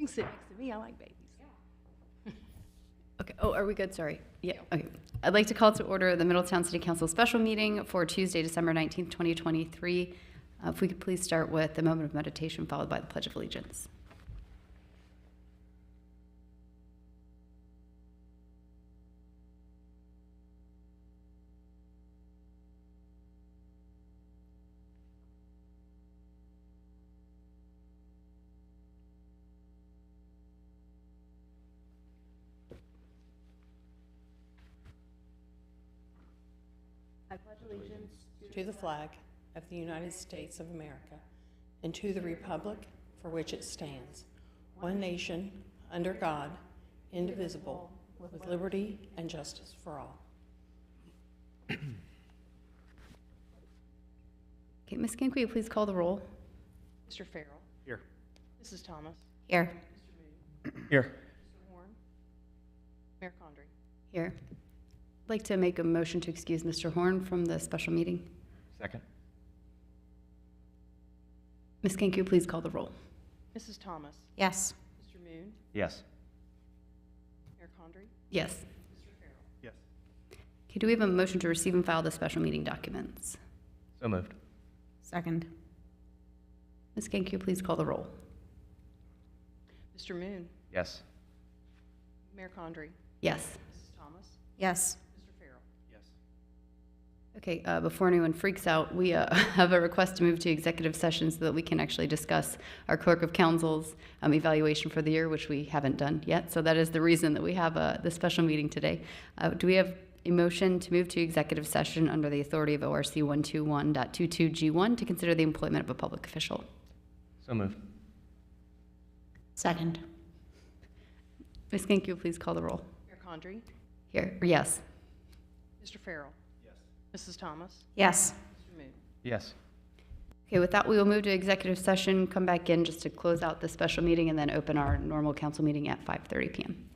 can sit next to me. I like babies. Okay. Oh, are we good? Sorry. Yeah. Okay. I'd like to call to order the Middletown City Council special meeting for Tuesday, December 19th, 2023. If we could please start with the moment of meditation followed by the Pledge of Allegiance. I pledge allegiance to the flag of the United States of America and to the republic for which it stands, one nation, under God, indivisible, with liberty and justice for all. Okay, Ms. Kink, will you please call the roll? Mr. Farrell. Here. Mrs. Thomas. Here. Mr. Moon. Here. Mr. Horn. Mayor Condrey. Here. I'd like to make a motion to excuse Mr. Horn from the special meeting. Second. Ms. Kink, will you please call the roll? Mrs. Thomas. Yes. Mr. Moon. Yes. Mayor Condrey. Yes. Mr. Farrell. Yes. Okay, do we have a motion to receive and file the special meeting documents? So moved. Second. Ms. Kink, will you please call the roll? Mr. Moon. Yes. Mayor Condrey. Yes. Mrs. Thomas. Yes. Mr. Farrell. Yes. Okay, before anyone freaks out, we have a request to move to executive session so that we can actually discuss our clerk of council's evaluation for the year, which we haven't done yet. So that is the reason that we have the special meeting today. Do we have a motion to move to executive session under the authority of ORC 121.22G1 to consider the employment of a public official? So moved. Second. Ms. Kink, you please call the roll. Mayor Condrey. Here, yes. Mr. Farrell. Yes. Mrs. Thomas. Yes. Mr. Moon. Yes. Okay, with that, we will move to executive session, come back in just to close out the special meeting, and then open our normal council meeting at 5:30 p.m.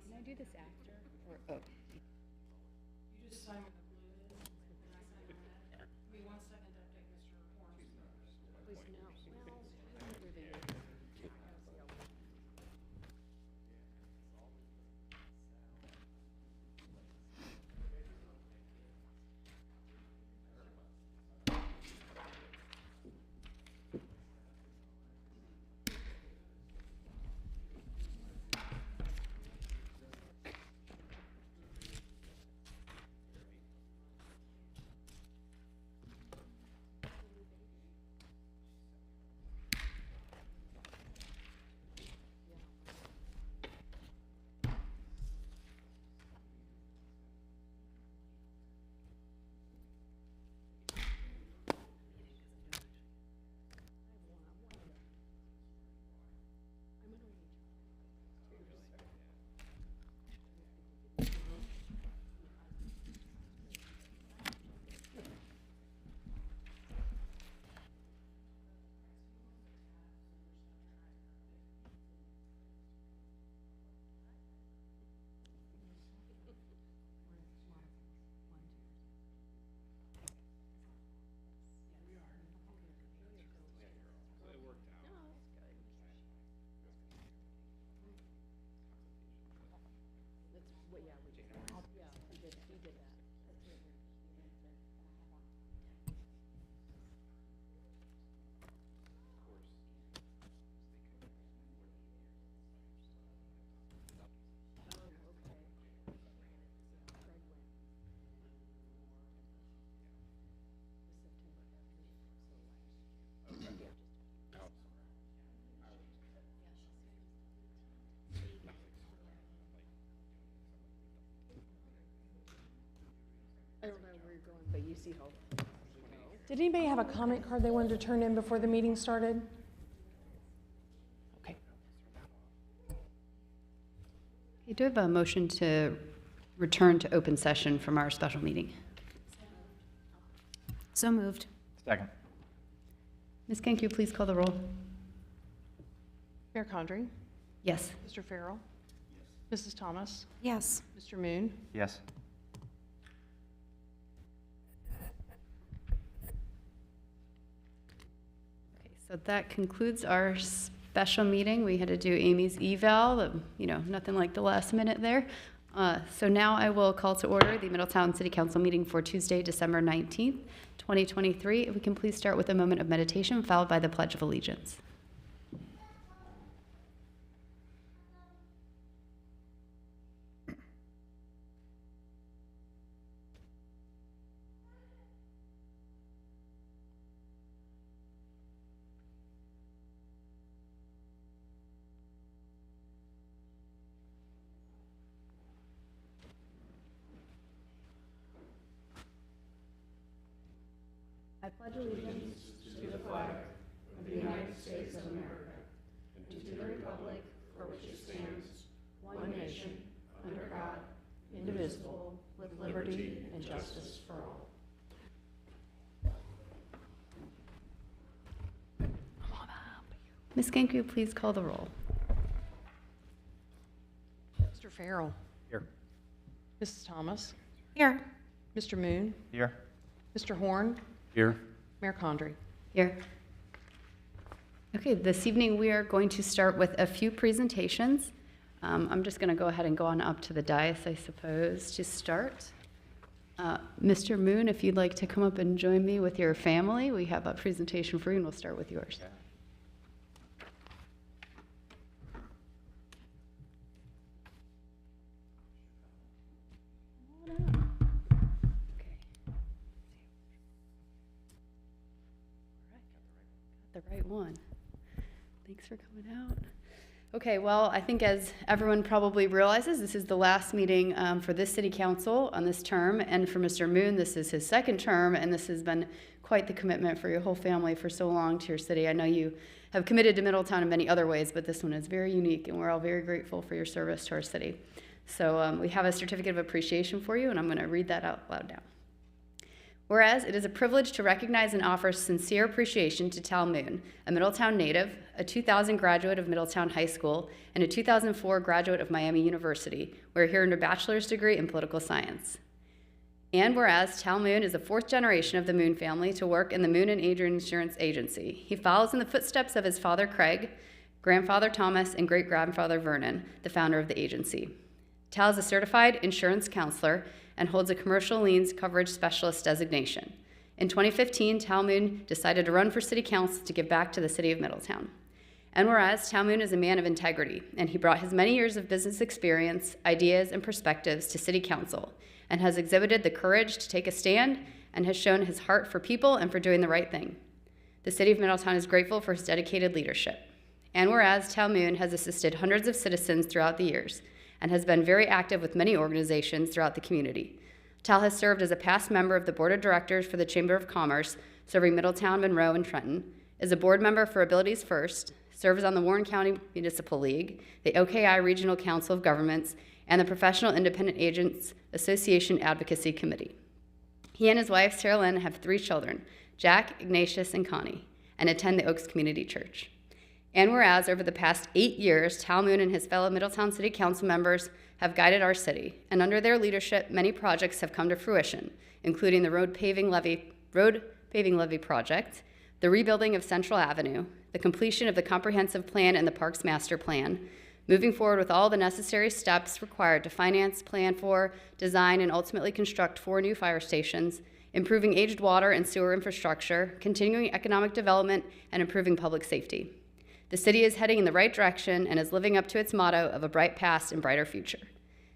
Can I do this after? Or, oh. You just sign with the blue, and I sign the red. Give me 1 second to update Mr. Horn's. I don't know where you're going, but you see how. Did anybody have a comment card they wanted to turn in before the meeting started? Okay. Okay, do I have a motion to return to open session from our special meeting? So moved. Second. Ms. Kenku, please call the roll. Mayor Condrey? Yes. Mr. Farrell? Mrs. Thomas? Yes. Mr. Moon? Yes. Okay, so that concludes our special meeting. We had to do Amy's eval, nothing like the last minute there. So now I will call to order the Middletown City Council meeting for Tuesday, December 19th, 2023. If we can please start with a moment of meditation, followed by the Pledge of Allegiance. I pledge allegiance to the flag of the United States of America and to the republic for which it stands, one nation, under God, Indivisible, with liberty and justice for all. Ms. Kenku, please call the roll. Mr. Farrell? Here. Mrs. Thomas? Here. Mr. Moon? Here. Mr. Horn? Here. Mayor Condrey? Here. Okay, this evening we are going to start with a few presentations. I'm just going to go ahead and go on up to the dais, I suppose, to start. Mr. Moon, if you'd like to come up and join me with your family, we have a presentation for you, and we'll start with yours. The right one. Thanks for coming out. Okay, well, I think as everyone probably realizes, this is the last meeting for this city council on this term, and for Mr. Moon, this is his second term, and this has been quite the commitment for your whole family for so long to your city. I know you have committed to Middletown in many other ways, but this one is very unique, and we're all very grateful for your service to our city. So we have a certificate of appreciation for you, and I'm going to read that out loud now. Whereas it is a privilege to recognize and offer sincere appreciation to Tal Moon, a Middletown native, a 2000 graduate of Middletown High School, and a 2004 graduate of Miami University, where he earned a bachelor's degree in political science. And whereas Tal Moon is the fourth generation of the Moon family to work in the Moon and Adrian Insurance Agency, he follows in the footsteps of his father Craig, grandfather Thomas, and great-grandfather Vernon, the founder of the agency. Tal is a certified insurance counselor and holds a commercial liens coverage specialist designation. In 2015, Tal Moon decided to run for city council to give back to the city of Middletown. And whereas Tal Moon is a man of integrity, and he brought his many years of business experience, ideas, and perspectives to city council, and has exhibited the courage to take a stand and has shown his heart for people and for doing the right thing. The city of Middletown is grateful for his dedicated leadership. And whereas Tal Moon has assisted hundreds of citizens throughout the years, and has been very active with many organizations throughout the community. Tal has served as a past member of the Board of Directors for the Chamber of Commerce, serving Middletown, Monroe, and Trenton, is a board member for Abilities First, serves on the Warren County Municipal League, the OKI Regional Council of Governments, and the Professional Independent Agents Association Advocacy Committee. He and his wife, Sarah Lynn, have 3 children, Jack, Ignatius, and Connie, and attend the Oaks Community Church. And whereas over the past 8 years, Tal Moon and his fellow Middletown City Council members have guided our city, and under their leadership, many projects have come to fruition, including the road paving levee project, the rebuilding of Central Avenue, the completion of the comprehensive plan and the Parks Master Plan, moving forward with all the necessary steps required to finance, plan for, design, and ultimately construct 4 new fire stations, improving aged water and sewer infrastructure, continuing economic development, and improving public safety. The city is heading in the right direction and is living up to its motto of a bright past and brighter future.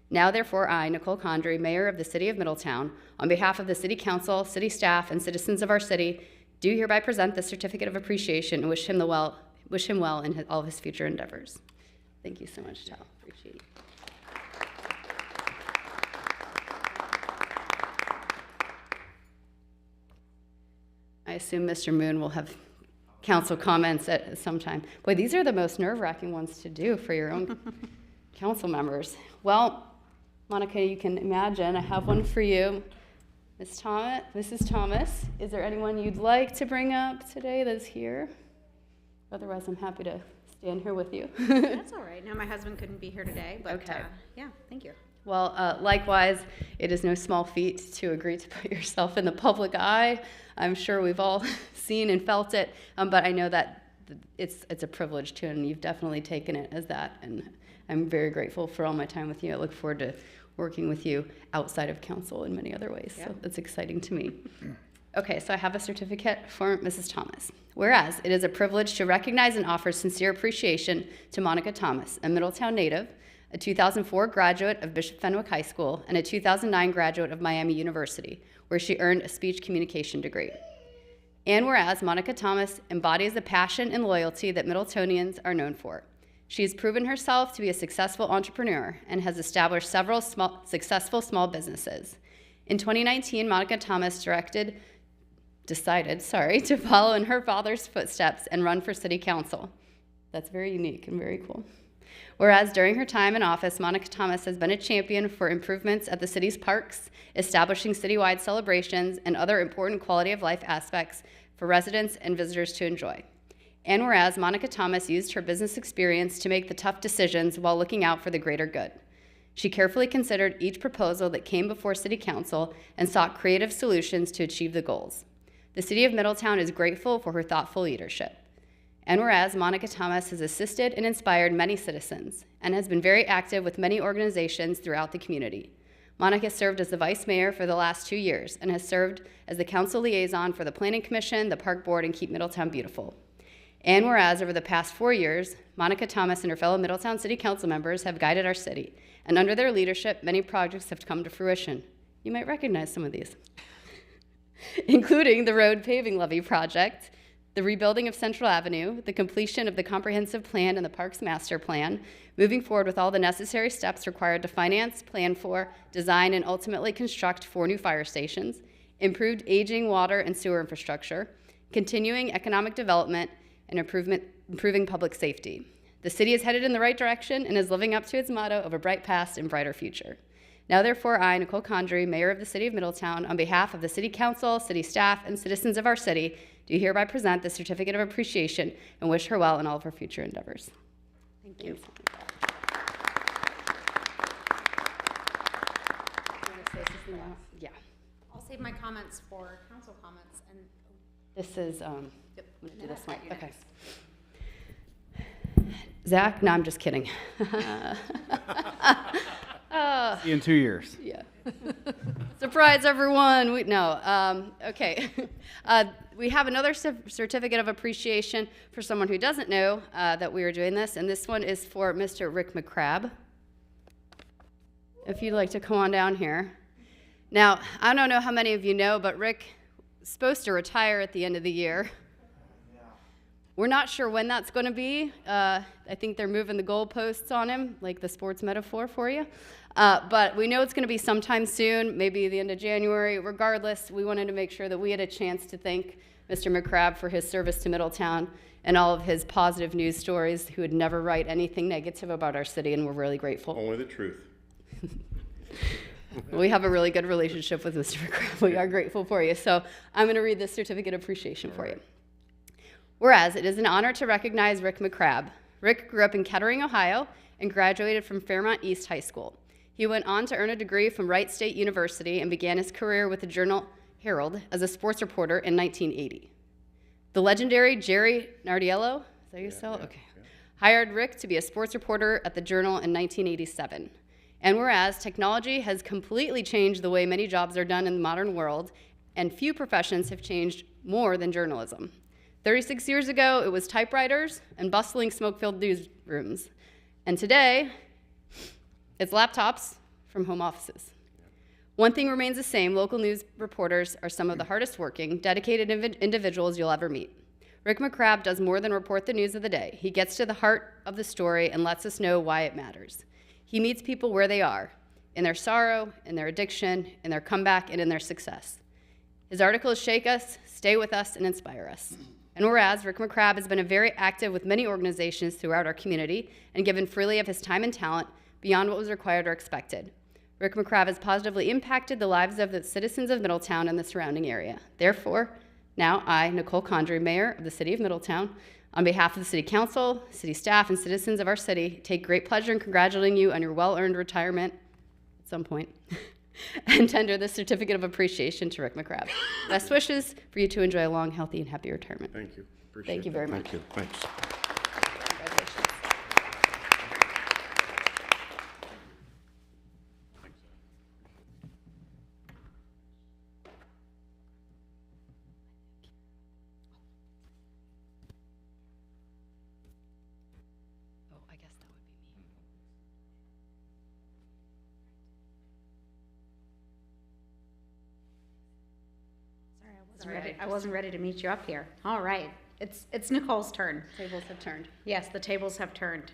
Now, therefore, I, Nicole Condry, Mayor of the City of Middletown, on behalf of the City Council, city staff, and citizens of our city, do hereby present the Certificate of Appreciation and wish him well in all of his future endeavors. Thank you so much, Tal. Appreciate it. I assume Mr. Moon will have council comments at some time. Boy, these are the most nerve-wracking ones to do for your own council members. Well, Monica, you can imagine, I have one for you. Mrs. Thomas, is there anyone you'd like to bring up today that's here? Otherwise, I'm happy to stand here with you. That's all right. No, my husband couldn't be here today, but Okay. Yeah, thank you. Well, likewise, it is no small feat to agree to put yourself in the public eye. I'm sure we've all seen and felt it, but I know that it's a privilege too, and you've definitely taken it as that, and I'm very grateful for all my time with you. I look forward to working with you outside of council in many other ways, so that's exciting to me. Okay, so I have a certificate for Mrs. Thomas. Whereas it is a privilege to recognize and offer sincere appreciation to Monica Thomas, a Middletown native, a 2004 graduate of Bishop Fenwick High School, and a 2009 graduate of Miami University, where she earned a speech communication degree. And whereas Monica Thomas embodies the passion and loyalty that Middletonians are known for. She has proven herself to be a successful entrepreneur and has established several successful small businesses. In 2019, Monica Thomas decided to follow in her father's footsteps and run for city council. That's very unique and very cool. Whereas during her time in office, Monica Thomas has been a champion for improvements at the city's parks, establishing citywide celebrations and other important quality of life aspects for residents and visitors to enjoy. And whereas Monica Thomas used her business experience to make the tough decisions while looking out for the greater good. She carefully considered each proposal that came before City Council and sought creative solutions to achieve the goals. The City of Middletown is grateful for her thoughtful leadership. And whereas Monica Thomas has assisted and inspired many citizens and has been very active with many organizations throughout the community. Monica served as the vice mayor for the last 2 years and has served as the council liaison for the Planning Commission, the Park Board, and Keep Middletown Beautiful. And whereas over the past 4 years, Monica Thomas and her fellow Middletown City Council members have guided our city, and under their leadership, many projects have come to fruition. You might recognize some of these, including the road paving levee project, the rebuilding of Central Avenue, the completion of the comprehensive plan and the Parks Master Plan, moving forward with all the necessary steps required to finance, plan for, design, and ultimately construct 4 new fire stations, improved aging water and sewer infrastructure, continuing economic development, and improving public safety. The city is headed in the right direction and is living up to its motto of a bright past and brighter future. Now therefore, I, Nicole Condry, Mayor of the City of Middletown, on behalf of the City Council, city staff, and citizens of our city, do hereby present the Certificate of Appreciation and wish her well in all of her future endeavors. Thank you. Yeah. I'll save my comments for council comments and. This is, Yep. I'm gonna do this one. You Okay. next. Zach? No, I'm just kidding. See you in 2 years. Yeah. Surprise, everyone. Okay. We have another certificate of appreciation for someone who doesn't know that we are doing this, and this one is for Mr. Rick McCrabb. If you'd like to come on down here. Now, I don't know how many of you know, but Rick is supposed to retire at the end of the year. We're not sure when that's going to be. I think they're moving the goalposts on him, like the sports metaphor for you. But we know it's going to be sometime soon, maybe the end of January. Regardless, we wanted to make sure that we had a chance to thank Mr. McCrabb for his service to Middletown and all of his positive news stories, who would never write anything negative about our city, and we're really grateful. Only the truth. We have a really good relationship with Mr. McCrabb. We are grateful for you. So I'm going to read this certificate of appreciation for you. Whereas it is an honor to recognize Rick McCrabb. Rick grew up in Kettering, Ohio, and graduated from Fairmont East High School. He went on to earn a degree from Wright State University and began his career with the Journal Herald as a sports reporter in 1980. The legendary Jerry Nardiello, is that you still? Okay. Hired Rick to be a sports reporter at the Journal in 1987. And whereas technology has completely changed the way many jobs are done in the modern world, and few professions have changed more than journalism. 36 years ago, it was typewriters and bustling smoke-filled newsrooms. And today, it's laptops from home offices. One thing remains the same: local news reporters are some of the hardest working, dedicated individuals you'll ever meet. Rick McCrabb does more than report the news of the day. He gets to the heart of the story and lets us know why it matters. He meets people where they are, in their sorrow, in their addiction, in their comeback, and in their success. His articles shake us, stay with us, and inspire us. And whereas Rick McCrabb has been very active with many organizations throughout our community and given freely of his time and talent beyond what was required or expected. Rick McCrabb has positively impacted the lives of the citizens of Middletown and the surrounding area. Therefore, now I, Nicole Condry, Mayor of the City of Middletown, on behalf of the City Council, city staff, and citizens of our city, take great pleasure in congratulating you on your well-earned retirement at some point, and tender this certificate of appreciation to Rick McCrabb. Best wishes for you to enjoy a long, healthy, and happy retirement. Thank you. Appreciate Thank you that. very much. Thank you. Thanks. Congratulations. Oh, I guess that would be me. Sorry, I wasn't ready to meet you up here. All right, it's Nicole's turn. Tables have turned. Yes, the tables have turned.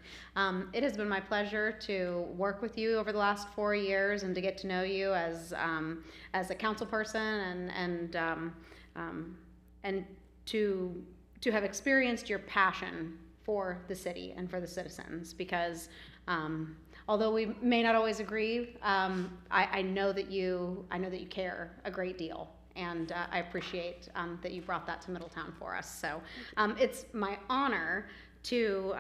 It has been my pleasure to work with you over the last 4 years and to get to know you as a council person and to have experienced your passion for the city and for the citizens. Because although we may not always agree, I know that you care a great deal. And I appreciate that you brought that to Middletown for us. So it's my honor to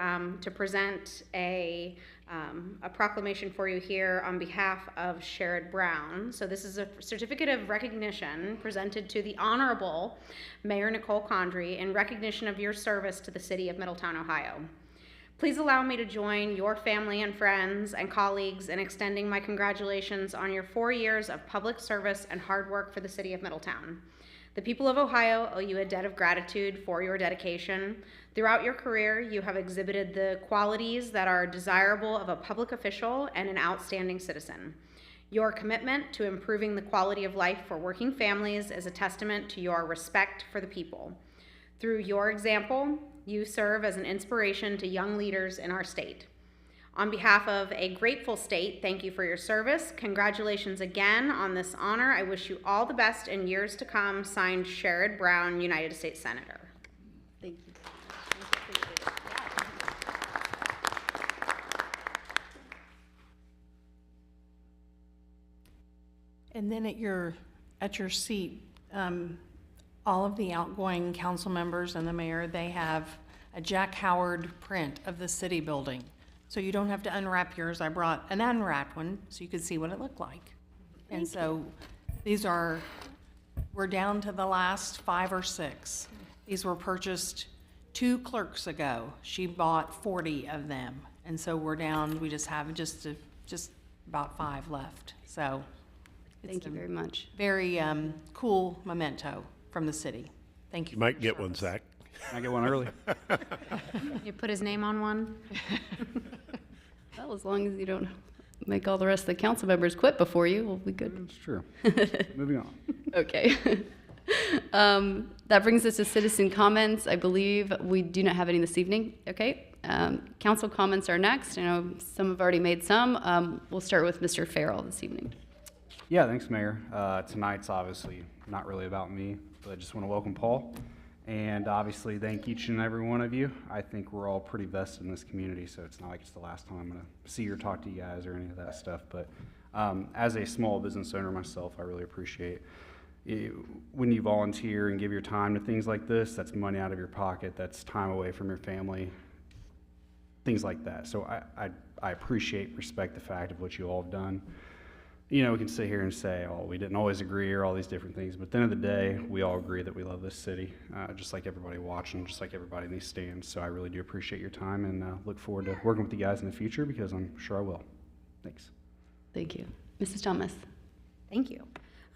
present a proclamation for you here on behalf of Sherrod Brown. So this is a certificate of recognition presented to the Honorable Mayor Nicole Condry in recognition of your service to the city of Middletown, Ohio. Please allow me to join your family and friends and colleagues in extending my congratulations on your 4 years of public service and hard work for the city of Middletown. The people of Ohio owe you a debt of gratitude for your dedication. Throughout your career, you have exhibited the qualities that are desirable of a public official and an outstanding citizen. Your commitment to improving the quality of life for working families is a testament to your respect for the people. Through your example, you serve as an inspiration to young leaders in our state. On behalf of a grateful state, thank you for your service. Congratulations again on this honor. I wish you all the best in years to come. Signed, Sherrod Brown, United States Senator. Thank you. And then at your seat, all of the outgoing council members and the mayor, they have a Jack Howard print of the city building. So you don't have to unwrap yours. I brought an unwrapped one so you could see what it looked like. And so we're down to the last 5 or 6. These were purchased 2 clerks ago. She bought 40 of them. And so we're down, we just have just about 5 left. So Thank you very much. very cool memento from the city. Thank you. You might get one, Zach. Can I get one early? You put his name on one? Well, as long as you don't make all the rest of the council members quit before you, we'll be good. It's true. Moving on. Okay. That brings us to citizen comments. I believe we do not have any this evening. Okay. Council comments are next. I know some have already made some. We'll start with Mr. Farrell this evening. Yeah, thanks, Mayor. Tonight's obviously not really about me, but I just want to welcome Paul. And obviously thank each and every one of you. I think we're all pretty vested in this community, so it's not like it's the last time I'm going to see or talk to you guys or any of that stuff. But as a small business owner myself, I really appreciate it. When you volunteer and give your time to things like this, that's money out of your pocket, that's time away from your family, things like that. So I appreciate, respect the fact of what you all have done. You know, we can sit here and say, oh, we didn't always agree or all these different things, but at the end of the day, we all agree that we love this city, just like everybody watching, just like everybody in these stands. So I really do appreciate your time and look forward to working with you guys in the future because I'm sure I will. Thanks. Thank you. Mrs. Thomas. Thank you.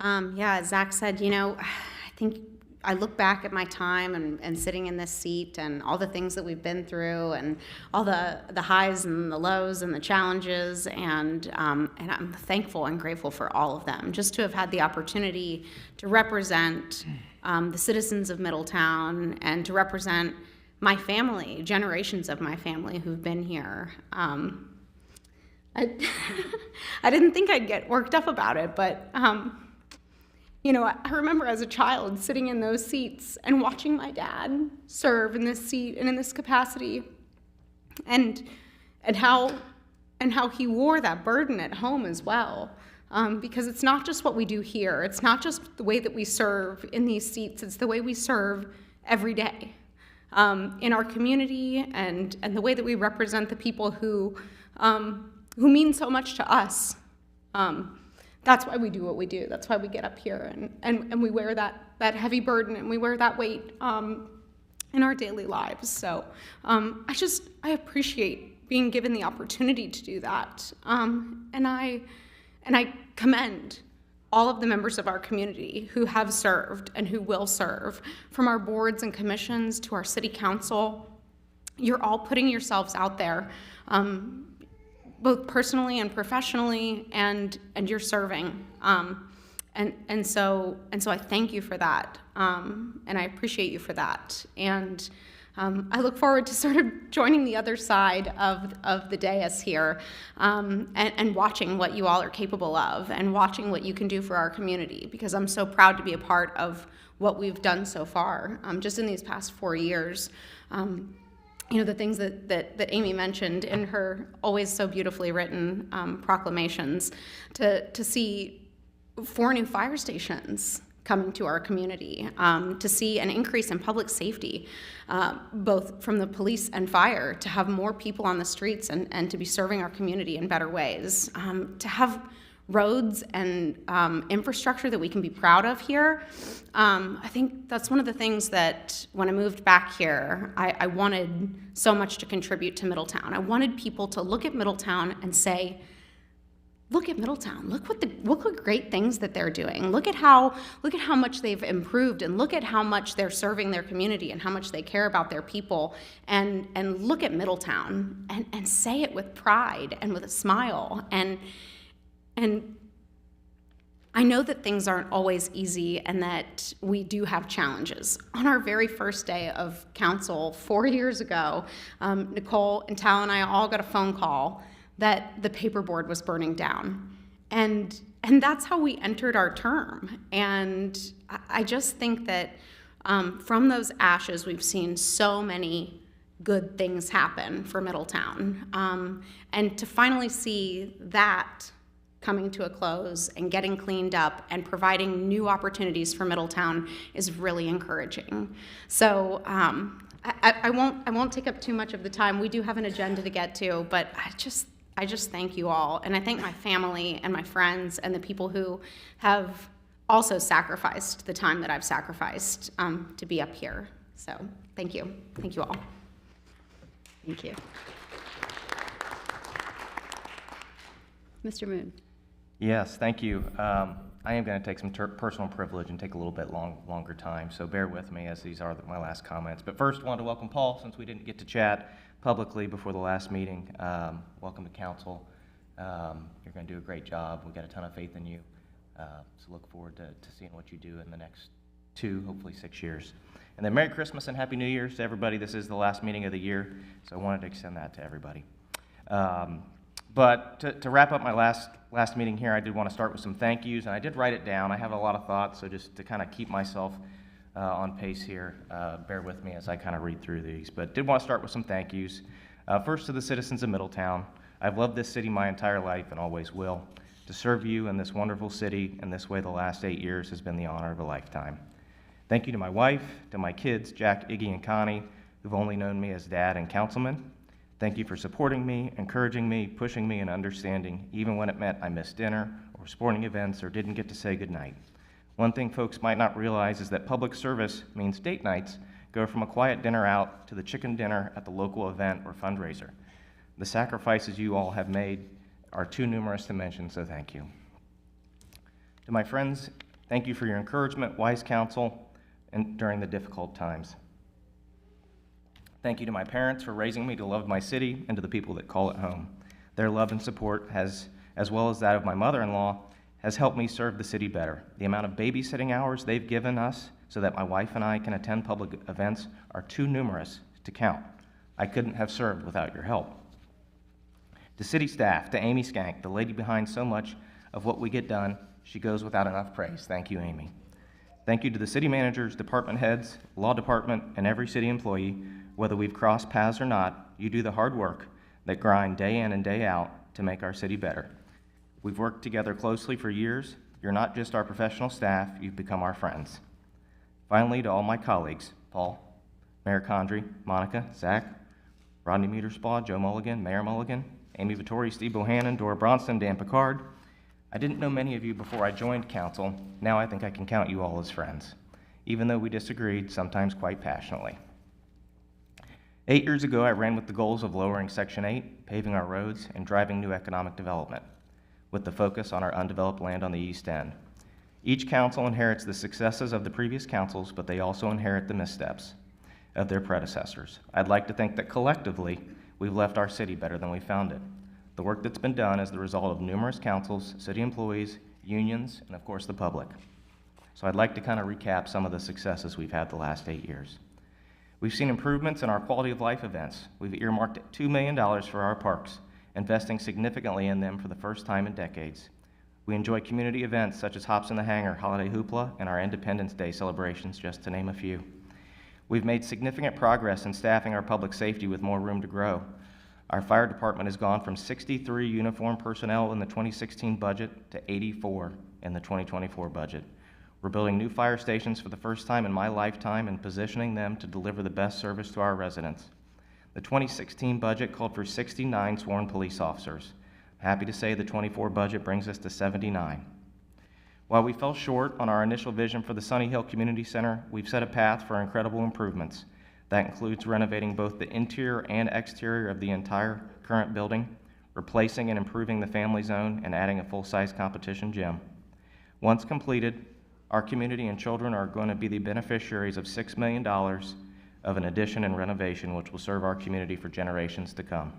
Yeah, as Zach said, you know, I think I look back at my time and sitting in this seat and all the things that we've been through and all the highs and the lows and the challenges, and I'm thankful and grateful for all of them. Just to have had the opportunity to represent the citizens of Middletown and to represent my family, generations of my family who've been here. I didn't think I'd get worked up about it, but you know, I remember as a child sitting in those seats and watching my dad serve in this seat and in this capacity, and how he wore that burden at home as well. Because it's not just what we do here. It's not just the way that we serve in these seats. It's the way we serve every day in our community, and the way that we represent the people who mean so much to us. That's why we do what we do. That's why we get up here and we wear that heavy burden and we wear that weight in our daily lives. So I appreciate being given the opportunity to do that. And I commend all of the members of our community who have served and who will serve, from our boards and commissions to our city council. You're all putting yourselves out there, both personally and professionally, and you're serving, and so I thank you for that, and I appreciate you for that, and I look forward to sort of joining the other side of the dais here, and watching what you all are capable of, and watching what you can do for our community, because I'm so proud to be a part of what we've done so far, just in these past 4 years. You know, the things that Amy mentioned in her always so beautifully written proclamations, to see 4 new fire stations coming to our community, to see an increase in public safety, both from the police and fire, to have more people on the streets and to be serving our community in better ways, to have roads and infrastructure that we can be proud of here. I think that's one of the things that when I moved back here, I wanted so much to contribute to Middletown. I wanted people to look at Middletown and say, look at Middletown, look what great things that they're doing. Look at how much they've improved, and look at how much they're serving their community and how much they care about their people, and look at Middletown and say it with pride and with a smile. And I know that things aren't always easy and that we do have challenges. On our very first day of council 4 years ago, Nicole and Tal and I all got a phone call that the paperboard was burning down. And that's how we entered our term. And I just think that from those ashes, we've seen so many good things happen for Middletown. And to finally see that coming to a close and getting cleaned up and providing new opportunities for Middletown is really encouraging. So I won't take up too much of the time. We do have an agenda to get to, but I just thank you all, and I thank my family and my friends and the people who have also sacrificed the time that I've sacrificed to be up here. So thank you all. Thank you. Mr. Moon. Yes, thank you. I am going to take some personal privilege and take a little bit longer time, so bear with me as these are my last comments. But first, I wanted to welcome Paul, since we didn't get to chat publicly before the last meeting. Welcome to council. You're going to do a great job. We've got a ton of faith in you, so look forward to seeing what you do in the next 2, hopefully 6 years. And then Merry Christmas and Happy New Year's to everybody. This is the last meeting of the year, so I wanted to extend that to everybody. But to wrap up my last meeting here, I did want to start with some thank yous, and I did write it down. I have a lot of thoughts, so just to kind of keep myself on pace here, bear with me as I kind of read through these. But did want to start with some thank yous. First, to the citizens of Middletown. I've loved this city my entire life and always will. To serve you in this wonderful city in this way the last 8 years has been the honor of a lifetime. Thank you to my wife, to my kids, Jack, Iggy, and Connie, who've only known me as dad and councilman. Thank you for supporting me, encouraging me, pushing me, and understanding, even when it meant I missed dinner or sporting events or didn't get to say goodnight. One thing folks might not realize is that public service means date nights go from a quiet dinner out to the chicken dinner at the local event or fundraiser. The sacrifices you all have made are too numerous to mention, so thank you. To my friends, thank you for your encouragement, wise counsel, and during the difficult times. Thank you to my parents for raising me to love my city and to the people that call it home. Their love and support, as well as that of my mother-in-law, has helped me serve the city better. The amount of babysitting hours they've given us so that my wife and I can attend public events are too numerous to count. I couldn't have served without your help. To city staff, to Amy Skank, the lady behind so much of what we get done, she goes without enough praise. Thank you, Amy. Thank you to the city managers, department heads, law department, and every city employee. Whether we've crossed paths or not, you do the hard work that grind day in and day out to make our city better. We've worked together closely for years. You're not just our professional staff, you've become our friends. Finally, to all my colleagues, Paul, Mayor Condrey, Monica, Zach, Rodney Muterspaw, Joe Mulligan, Mayor Mulligan, Amy Vittori, Steve Bohannon, Dora Bronston, Dan Picard. I didn't know many of you before I joined council. Now I think I can count you all as friends, even though we disagreed, sometimes quite passionately. 8 years ago, I ran with the goals of lowering Section 8, paving our roads, and driving new economic development, with the focus on our undeveloped land on the East End. Each council inherits the successes of the previous councils, but they also inherit the missteps of their predecessors. I'd like to think that collectively, we've left our city better than we found it. The work that's been done is the result of numerous councils, city employees, unions, and of course the public. So I'd like to kind of recap some of the successes we've had the last 8 years. We've seen improvements in our quality of life events. We've earmarked $2 million for our parks, investing significantly in them for the first time in decades. We enjoy community events such as Hops in the Hangar, Holiday Hoopla, and our Independence Day celebrations, just to name a few. We've made significant progress in staffing our public safety with more room to grow. Our fire department has gone from 63 uniformed personnel in the 2016 budget to 84 in the 2024 budget. We're building new fire stations for the first time in my lifetime and positioning them to deliver the best service to our residents. The 2016 budget called for 69 sworn police officers. I'm happy to say the 24 budget brings us to 79. While we fell short on our initial vision for the Sunny Hill Community Center, we've set a path for incredible improvements. That includes renovating both the interior and exterior of the entire current building, replacing and improving the family zone, and adding a full-size competition gym. Once completed, our community and children are going to be the beneficiaries of $6 million of an addition and renovation, which will serve our community for generations to come.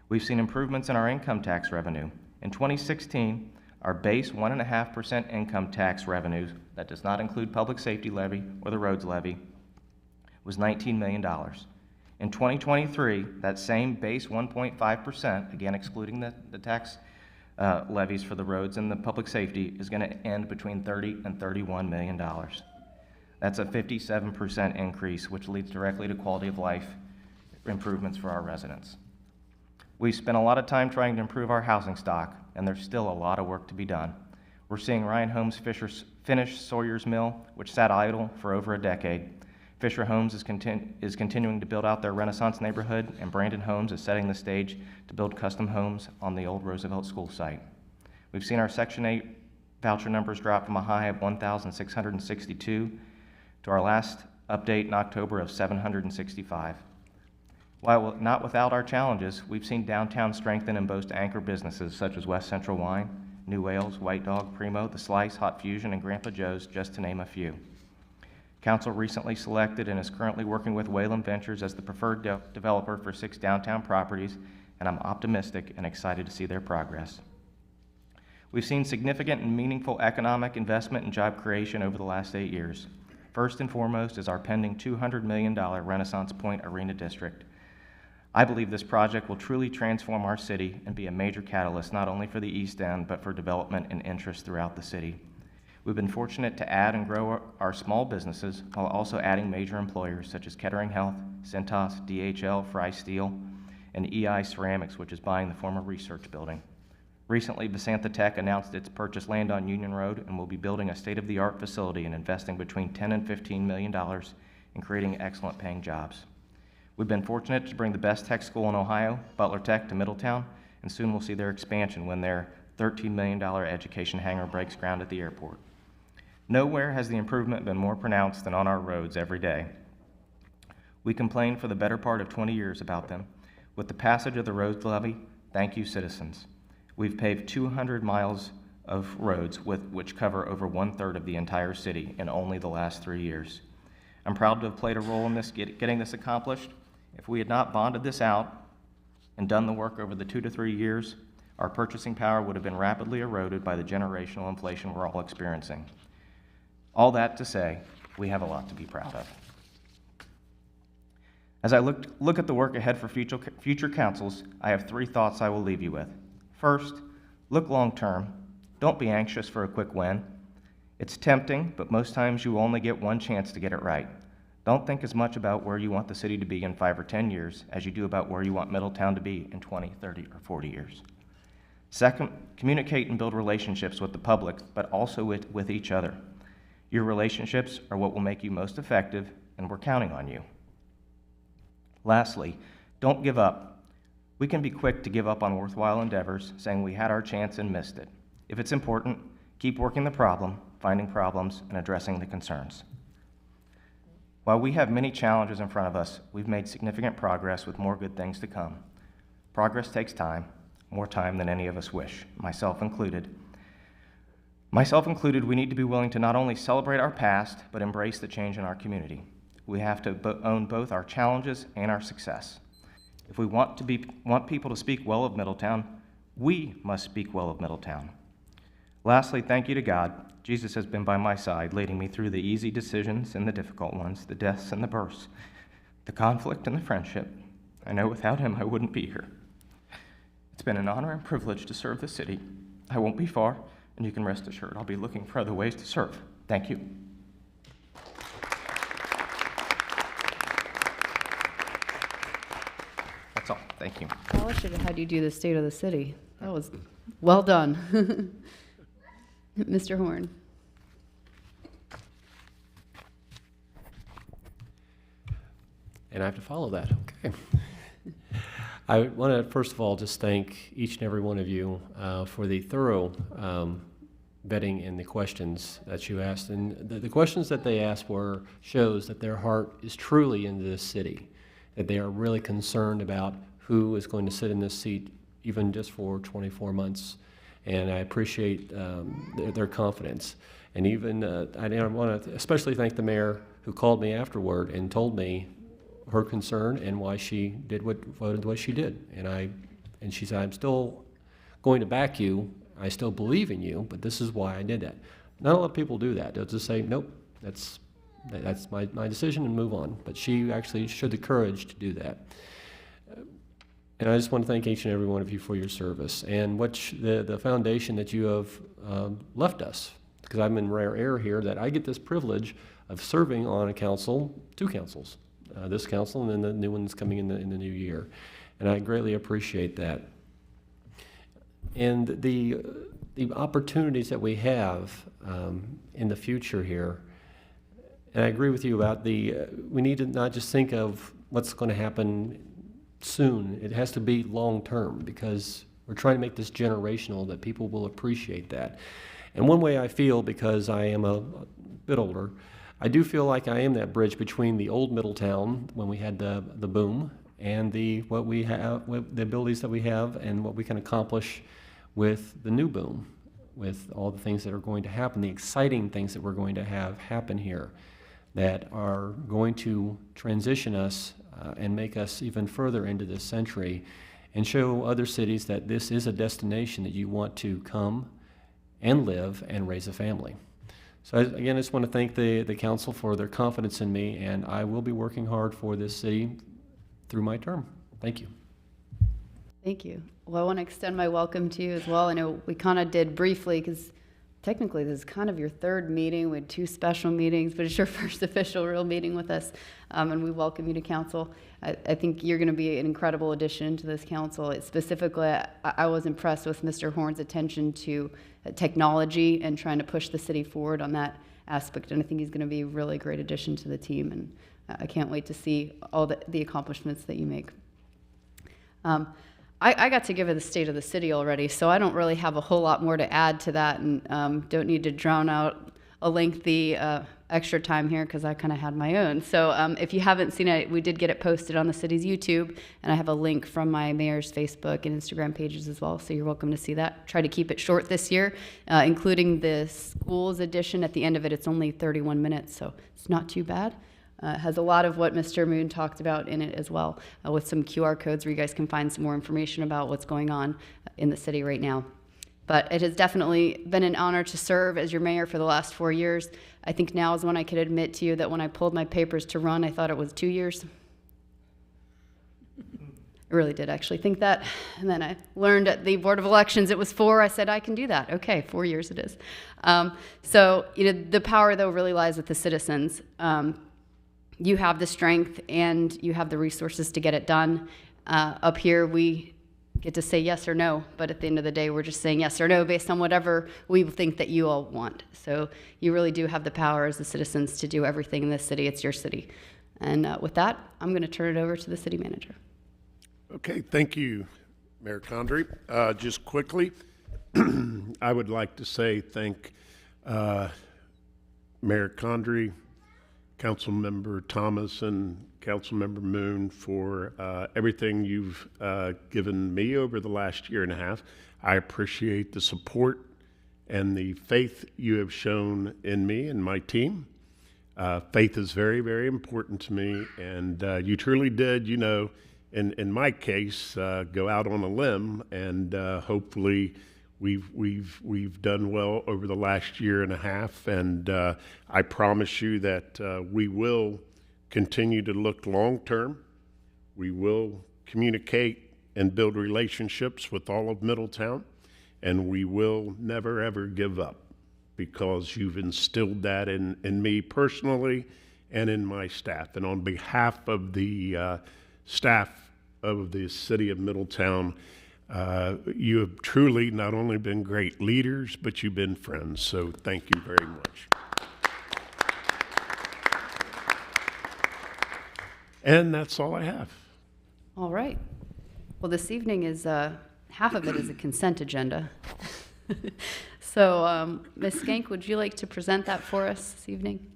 We've seen improvements in our income tax revenue. In 2016, our base 1.5% income tax revenue, that does not include public safety levy or the roads levy, was $19 million. In 2023, that same base 1.5%, again excluding the tax levies for the roads and the public safety, is going to end between $30 and $31 million. That's a 57% increase, which leads directly to quality of life improvements for our residents. We've spent a lot of time trying to improve our housing stock, and there's still a lot of work to be done. We're seeing Ryan Homes finish Sawyer's Mill, which sat idle for over a decade. Fisher Homes is continuing to build out their Renaissance neighborhood, and Brandon Homes is setting the stage to build custom homes on the old Roosevelt School site. We've seen our Section 8 voucher numbers drop from a high of 1,662 to our last update in October of 765. While not without our challenges, we've seen downtown strengthen and boast anchor businesses such as West Central Wine, New Wales, White Dog, Primo, The Slice, Hot Fusion, and Grandpa Joe's, just to name a few. Council recently selected and is currently working with Wayland Ventures as the preferred developer for 6 downtown properties, and I'm optimistic and excited to see their progress. We've seen significant and meaningful economic investment and job creation over the last 8 years. First and foremost is our pending $200 million Renaissance Point Arena District. I believe this project will truly transform our city and be a major catalyst not only for the East End, but for development and interest throughout the city. We've been fortunate to add and grow our small businesses while also adding major employers such as Kettering Health, Cintas, DHL, Fry Steel, and EI Ceramics, which is buying the former research building. Recently, Visantha Tech announced its purchased land on Union Road and will be building a state-of-the-art facility and investing between $10 and $15 million in creating excellent paying jobs. We've been fortunate to bring the best tech school in Ohio, Butler Tech, to Middletown, and soon we'll see their expansion when their $13 million education hangar breaks ground at the airport. Nowhere has the improvement been more pronounced than on our roads every day. We complained for the better part of 20 years about them. With the passage of the roads levy, thank you, citizens. We've paved 200 miles of roads which cover over 1/3 of the entire city in only the last 3 years. I'm proud to have played a role in this getting this accomplished. If we had not bonded this out and done the work over the 2 to 3 years, our purchasing power would have been rapidly eroded by the generational inflation we're all experiencing. All that to say, we have a lot to be proud of. As I look at the work ahead for future councils, I have 3 thoughts I will leave you with. First, look long term. Don't be anxious for a quick win. It's tempting, but most times you only get one chance to get it right. Don't think as much about where you want the city to be in 5 or 10 years as you do about where you want Middletown to be in 20, 30, or 40 years. Second, communicate and build relationships with the public, but also with each other. Your relationships are what will make you most effective, and we're counting on you. Lastly, don't give up. We can be quick to give up on worthwhile endeavors, saying we had our chance and missed it. If it's important, keep working the problem, finding problems, and addressing the concerns. While we have many challenges in front of us, we've made significant progress with more good things to come. Progress takes time, more time than any of us wish, myself included. We need to be willing to not only celebrate our past, but embrace the change in our community. We have to own both our challenges and our success. If we want people to speak well of Middletown, we must speak well of Middletown. Lastly, thank you to God. Jesus has been by my side, leading me through the easy decisions and the difficult ones, the deaths and the births, the conflict and the friendship. I know without him I wouldn't be here. It's been an honor and privilege to serve the city. I won't be far, and you can rest assured I'll be looking for other ways to serve. Thank you. That's all. Thank you. I should have had you do the state of the city. That was well done. Mr. Horn. And I have to follow that, okay. I want to, first of all, just thank each and every one of you for the thorough vetting and the questions that you asked. And the questions that they asked shows that their heart is truly in this city, that they are really concerned about who is going to sit in this seat even just for 24 months. And I appreciate their confidence. And even, I want to especially thank the mayor who called me afterward and told me her concern and why she voted the way she did. And she said, I'm still going to back you. I still believe in you, but this is why I did that. Not a lot of people do that. They'll just say, nope, that's my decision and move on. But she actually showed the courage to do that. And I just want to thank each and every one of you for your service and the foundation that you have left us. Because I'm in rare air here that I get this privilege of serving on a council, 2 councils, this council and then the new one that's coming in the new year. and I greatly appreciate that. And the opportunities that we have in the future here, and I agree with you about we need to not just think of what's going to happen soon. It has to be long-term, because we're trying to make this generational, that people will appreciate that. And one way I feel, because I am a bit older, I do feel like I am that bridge between the old Middletown, when we had the boom, and the abilities that we have and what we can accomplish with the new boom, with all the things that are going to happen, the exciting things that we're going to have happen here that are going to transition us and make us even further into this century, and show other cities that this is a destination that you want to come and live and raise a family. So again, I just want to thank the council for their confidence in me, and I will be working hard for this city through my term. Thank you. Thank you. Well, I want to extend my welcome to you as well. I know we kind of did briefly, because technically this is kind of your third meeting. We had 2 special meetings, but it's your first official real meeting with us, and we welcome you to council. I think you're going to be an incredible addition to this council. Specifically, I was impressed with Mr. Horn's attention to technology and trying to push the city forward on that aspect, and I think he's going to be a really great addition to the team, and I can't wait to see all the accomplishments that you make. I got to give it the state of the city already, so I don't really have a whole lot more to add to that, and don't need to drown out a lengthy extra time here, because I kind of had my own. So if you haven't seen it, we did get it posted on the city's YouTube, and I have a link from my mayor's Facebook and Instagram pages as well, so you're welcome to see that. Try to keep it short this year, including the schools edition. At the end of it, it's only 31 minutes, so it's not too bad. Has a lot of what Mr. Moon talked about in it as well, with some QR codes where you guys can find some more information about what's going on in the city right now. But it has definitely been an honor to serve as your mayor for the last 4 years. I think now is when I could admit to you that when I pulled my papers to run, I thought it was 2 years. I really did actually think that. And then I learned at the Board of Elections it was 4. I said, I can do that. Okay, 4 years it is. So the power, though, really lies with the citizens. You have the strength and you have the resources to get it done. Up here, we get to say yes or no, but at the end of the day, we're just saying yes or no based on whatever we think that you all want. So you really do have the power as the citizens to do everything in this city. It's your city. And with that, I'm going to turn it over to the city manager. Okay, thank you, Mayor Condrey. Just quickly, I would like to say thank Mayor Condrey, Councilmember Thomas, and Councilmember Moon for everything you've given me over the last year and a half. I appreciate the support and the faith you have shown in me and my team. Faith is very, very important to me, and you truly did, in my case, go out on a limb, and hopefully we've done well over the last year and a half, and I promise you that we will continue to look long term. We will communicate and build relationships with all of Middletown, and we will never ever give up, because you've instilled that in me personally and in my staff. And on behalf of the staff of the city of Middletown, you have truly not only been great leaders, but you've been friends. So thank you very much. And that's all I have. All right. Well, this evening is, half of it is a consent agenda. So, Ms. Skank, would you like to present that for us this evening?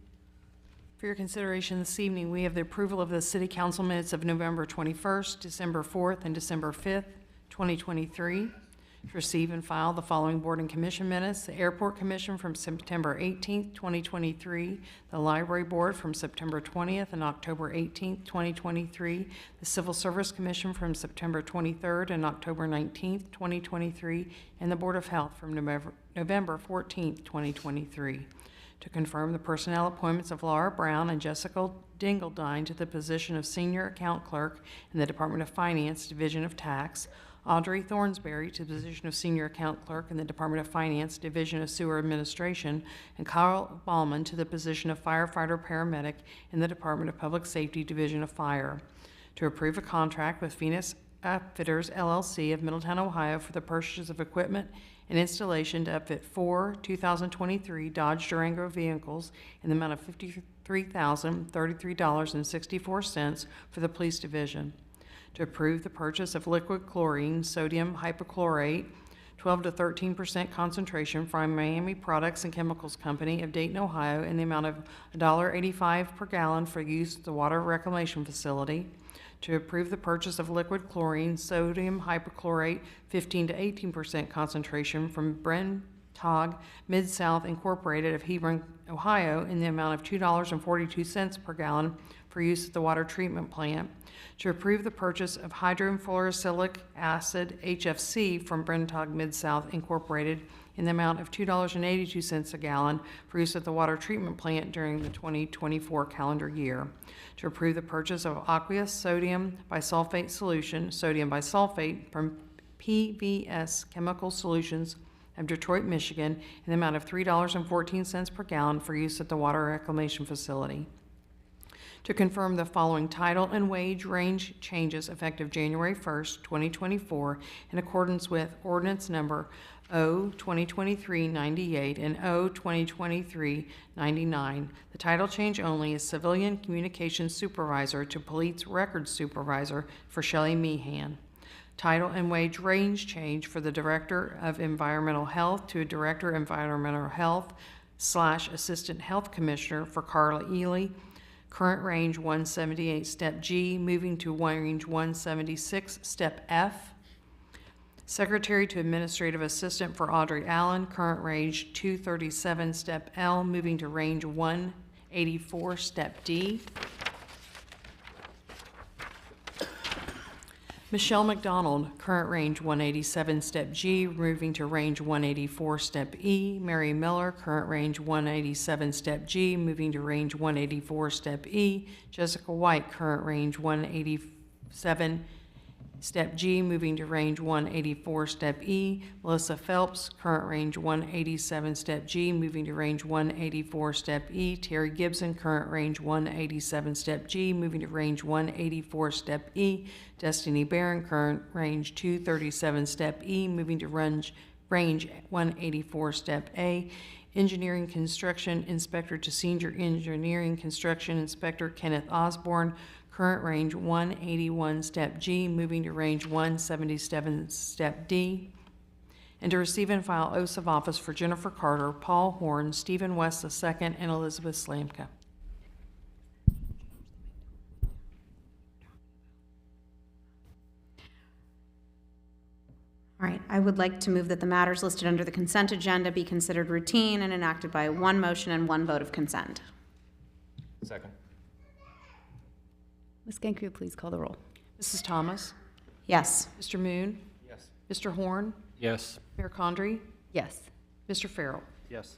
For your consideration this evening, we have the approval of the City Council minutes of November 21st, December 4th, and December 5th, 2023. To receive and file the following Board and Commission minutes: the Airport Commission from September 18th, 2023, the Library Board from September 20th and October 18th, 2023, the Civil Service Commission from September 23rd and October 19th, 2023, and the Board of Health from November 14th, 2023. To confirm the personnel appointments of Laura Brown and Jessica Dingledine to the position of Senior Account Clerk in the Department of Finance, Division of Tax, Audrey Thornsberry to the position of Senior Account Clerk in the Department of Finance, Division of Sewer Administration, and Kyle Ballman to the position of Firefighter/Paramedic in the Department of Public Safety, Division of Fire. To approve a contract with Phoenix Outfitters LLC of Middletown, Ohio for the purchase of equipment and installation to upfit 4 2023 Dodge Durango vehicles in the amount of $53,033.64 for the police division. To approve the purchase of liquid chlorine, sodium hypochlorite, 12 to 13% concentration from Miami Products and Chemicals Company of Dayton, Ohio, in the amount of $1.85 per gallon for use at the water reclamation facility. To approve the purchase of liquid chlorine, sodium hypochlorite, 15 to 18% concentration from Brentag Mid-South Incorporated of Hebron, Ohio, in the amount of $2.42 per gallon for use at the water treatment plant. To approve the purchase of hydrofluorosilicic acid, HFC, from Brentag Mid-South Incorporated in the amount of $2.82 a gallon for use at the water treatment plant during the 2024 calendar year. To approve the purchase of aqueous sodium bisulfate solution, sodium bisulfate, from PVS Chemical Solutions of Detroit, Michigan, in the amount of $3.14 per gallon for use at the water reclamation facility. To confirm the following title and wage range changes effective January 1st, 2024, in accordance with ordinance number O-2023-98 and O-2023-99. The title change only is Civilian Communications Supervisor to Police Records Supervisor for Shelley Meehan. Title and wage range change for the Director of Environmental Health to a Director of Environmental Health / Assistant Health Commissioner for Carla Ely. Current range 178 step G, moving to range 176 step F. Secretary to Administrative Assistant for Audrey Allen, current range 237 step L, moving to range 184 step D. Michelle McDonald, current range 187 step G, moving to range 184 step E. Mary Miller, current range 187 step G, moving to range 184 step E. Jessica White, current range 187 step G, moving to range 184 step E. Melissa Phelps, current range 187 step G, moving to range 184 step E. Terry Gibson, current range 187 step G, moving to range 184 step E. Destiny Barron, current range 237 step E, moving to range 184 step A. Engineering Construction Inspector to Senior Engineering Construction Inspector Kenneth Osborne, current range 181 step G, moving to range 177 step D. And to receive and file oaths of office for Jennifer Carter, Paul Horn, Stephen West II, and Elizabeth Slamka. All right, I would like to move that the matters listed under the consent agenda be considered routine and enacted by one motion and one vote of consent. Second. Ms. Gankrio, please call the roll. Mrs. Thomas? Yes. Mr. Moon? Yes. Mr. Horn? Yes. Mayor Condrey? Yes. Mr. Farrell? Yes.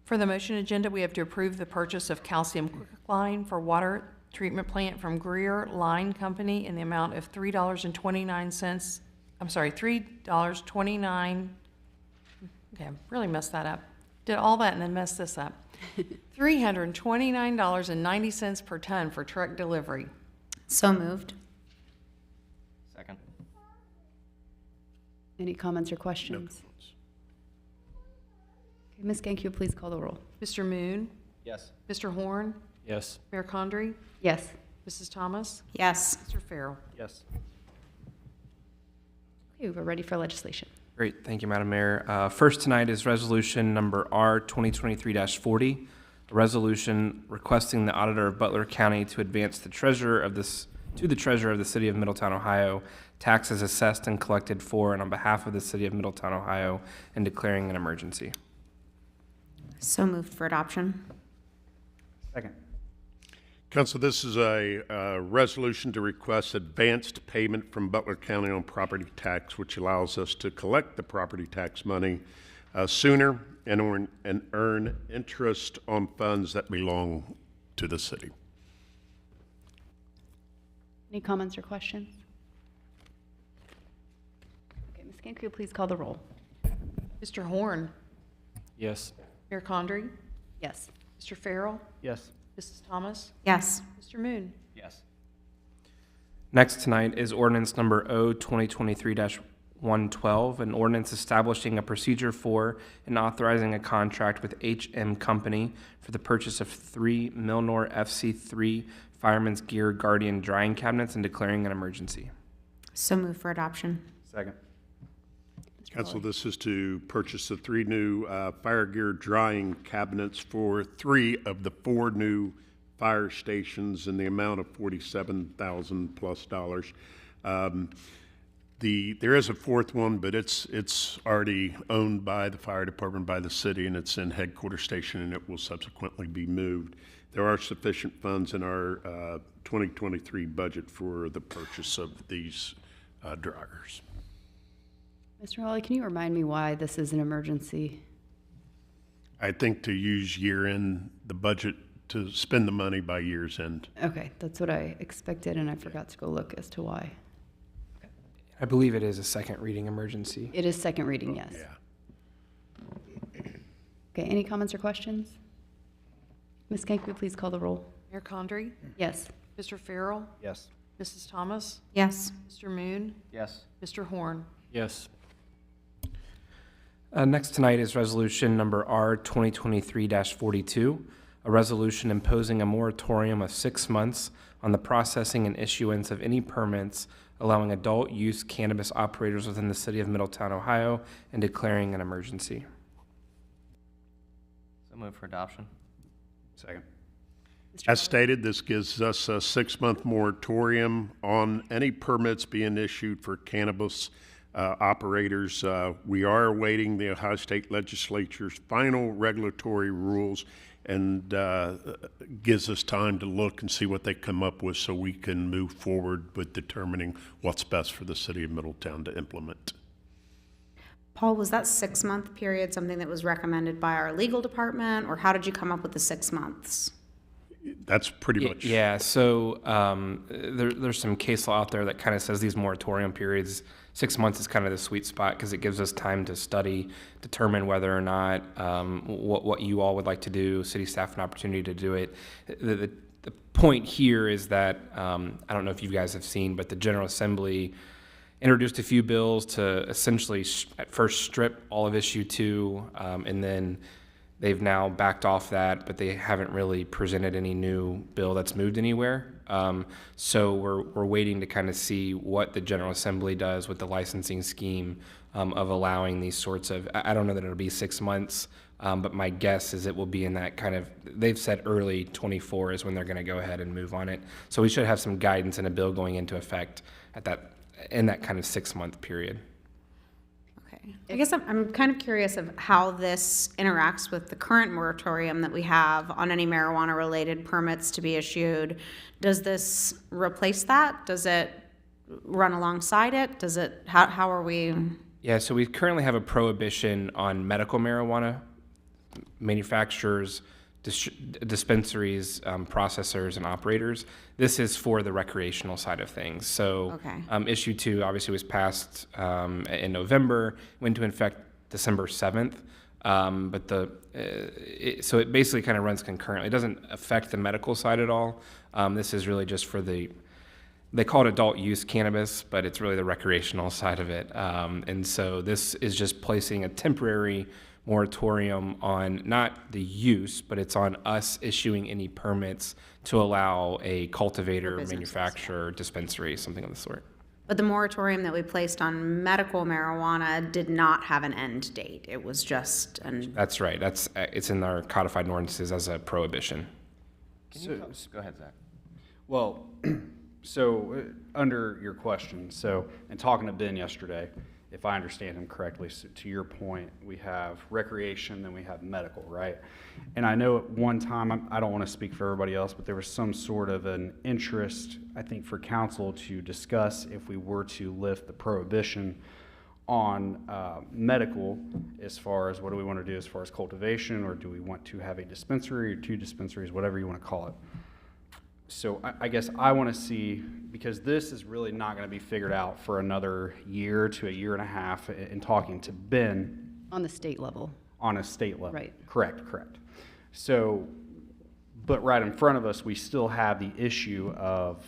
For the motion agenda, we have to approve the purchase of calcium quicklime for water treatment plant from Greer Line Company in the amount of $3.29. I'm sorry, $3.29. Okay, I really messed that up. Did all that and then messed this up. $329.90 per ton for truck delivery. So moved. Second. Any comments or No questions? comments. Okay, Ms. Gankrio, please call the roll. Mr. Moon? Yes. Mr. Horn? Yes. Mayor Condrey? Yes. Mrs. Thomas? Yes. Mr. Farrell? Yes. Okay, we're ready for legislation. Great, thank you, Madam Mayor. First tonight is resolution number R 2023-40, a resolution requesting the auditor of Butler County to advance the treasurer of the treasurer of the city of Middletown, Ohio, taxes assessed and collected for and on behalf of the city of Middletown, Ohio, and declaring an emergency. So moved for adoption. Second. Council, this is a resolution to request advanced payment from Butler County on property tax, which allows us to collect the property tax money sooner and earn interest on funds that belong to the city. Any comments or questions? Okay, Ms. Gankrio, please call the roll. Mr. Horn? Yes. Mayor Condrey? Yes. Mr. Farrell? Yes. Mrs. Thomas? Yes. Mr. Moon? Yes. Next tonight is ordinance number O 2023-112, an ordinance establishing a procedure for and authorizing a contract with HM Company for the purchase of 3 Milnor FC3 Fireman's Gear Guardian drying cabinets and declaring an emergency. So move for adoption. Second. Council, this is to purchase the 3 new fire gear drying cabinets for 3 of the 4 new fire stations in the amount of $47,000 plus. There is a 4th one, but it's already owned by the fire department, by the city, and it's in headquarters station, and it will subsequently be moved. There are sufficient funds in our 2023 budget for the purchase of these dryers. Mr. Hawley, can you remind me why this is an emergency? I think to use year-end, the budget, to spend the money by year's end. Okay, that's what I expected, and I forgot to go look as to why. I believe it is a second reading emergency. It is second reading, yes. Yeah. Okay, any comments or questions? Ms. Kank, will you please call the roll? Mayor Condrey? Yes. Mr. Farrell? Yes. Mrs. Thomas? Yes. Mr. Moon? Yes. Mr. Horn? Yes. Next tonight is resolution number R 2023-42, a resolution imposing a moratorium of 6 months on the processing and issuance of any permits allowing adult use cannabis operators within the city of Middletown, Ohio, and declaring an emergency. So move for adoption. Second. As stated, this gives us a 6-month moratorium on any permits being issued for cannabis operators. We are awaiting the Ohio State Legislature's final regulatory rules, and gives us time to look and see what they come up with so we can move forward with determining what's best for the city of Middletown to implement. Paul, was that 6-month period something that was recommended by our legal department, or how did you come up with the 6 months? That's pretty much. Yeah, so there's some case law out there that kind of says these moratorium periods, 6 months is kind of the sweet spot because it gives us time to study, determine whether or not what you all would like to do, city staff an opportunity to do it. The point here is that, I don't know if you guys have seen, but the General Assembly introduced a few bills to essentially at first strip all of issue 2, and then they've now backed off that, but they haven't really presented any new bill that's moved anywhere. So we're waiting to kind of see what the General Assembly does with the licensing scheme of allowing these sorts of, I don't know that it'll be 6 months, but my guess is it will be in that kind of, they've said early 24 is when they're going to go ahead and move on it. So we should have some guidance and a bill going into effect in that kind of 6-month period. Okay. I guess I'm kind of curious of how this interacts with the current moratorium that we have on any marijuana-related permits to be issued. Does this replace that? Does it run alongside it? Does it, how are we? Yeah, so we currently have a prohibition on medical marijuana manufacturers, dispensaries, processors, and operators. This is for the recreational side of things. So Okay. Issue 2 obviously was passed in November, went into effect December 7th. So it basically kind of runs concurrently. It doesn't affect the medical side at all. This is really just for they call it adult use cannabis, but it's really the recreational side of it. And so this is just placing a temporary moratorium on not the use, but it's on us issuing any permits to allow a cultivator, For businesses, manufacturer, dispensary, something of the sort. But the moratorium that we placed on medical marijuana did not have an end date. It was just That's right. It's in our codified ordinances as a prohibition. Go ahead, Zach. Well, so under your question, and talking to Ben yesterday, if I understand him correctly, so to your point, we have recreation, then we have medical, right? And I know at one time, I don't want to speak for everybody else, but there was some sort of an interest, I think, for council to discuss if we were to lift the prohibition on medical, as far as what do we want to do as far as cultivation, or do we want to have a dispensary or 2 dispensaries, whatever you want to call it. So I guess I want to see, because this is really not going to be figured out for another year to a year and a half, in talking to Ben. On the state level. On a state level. Right. Correct. So, but right in front of us, we still have the issue of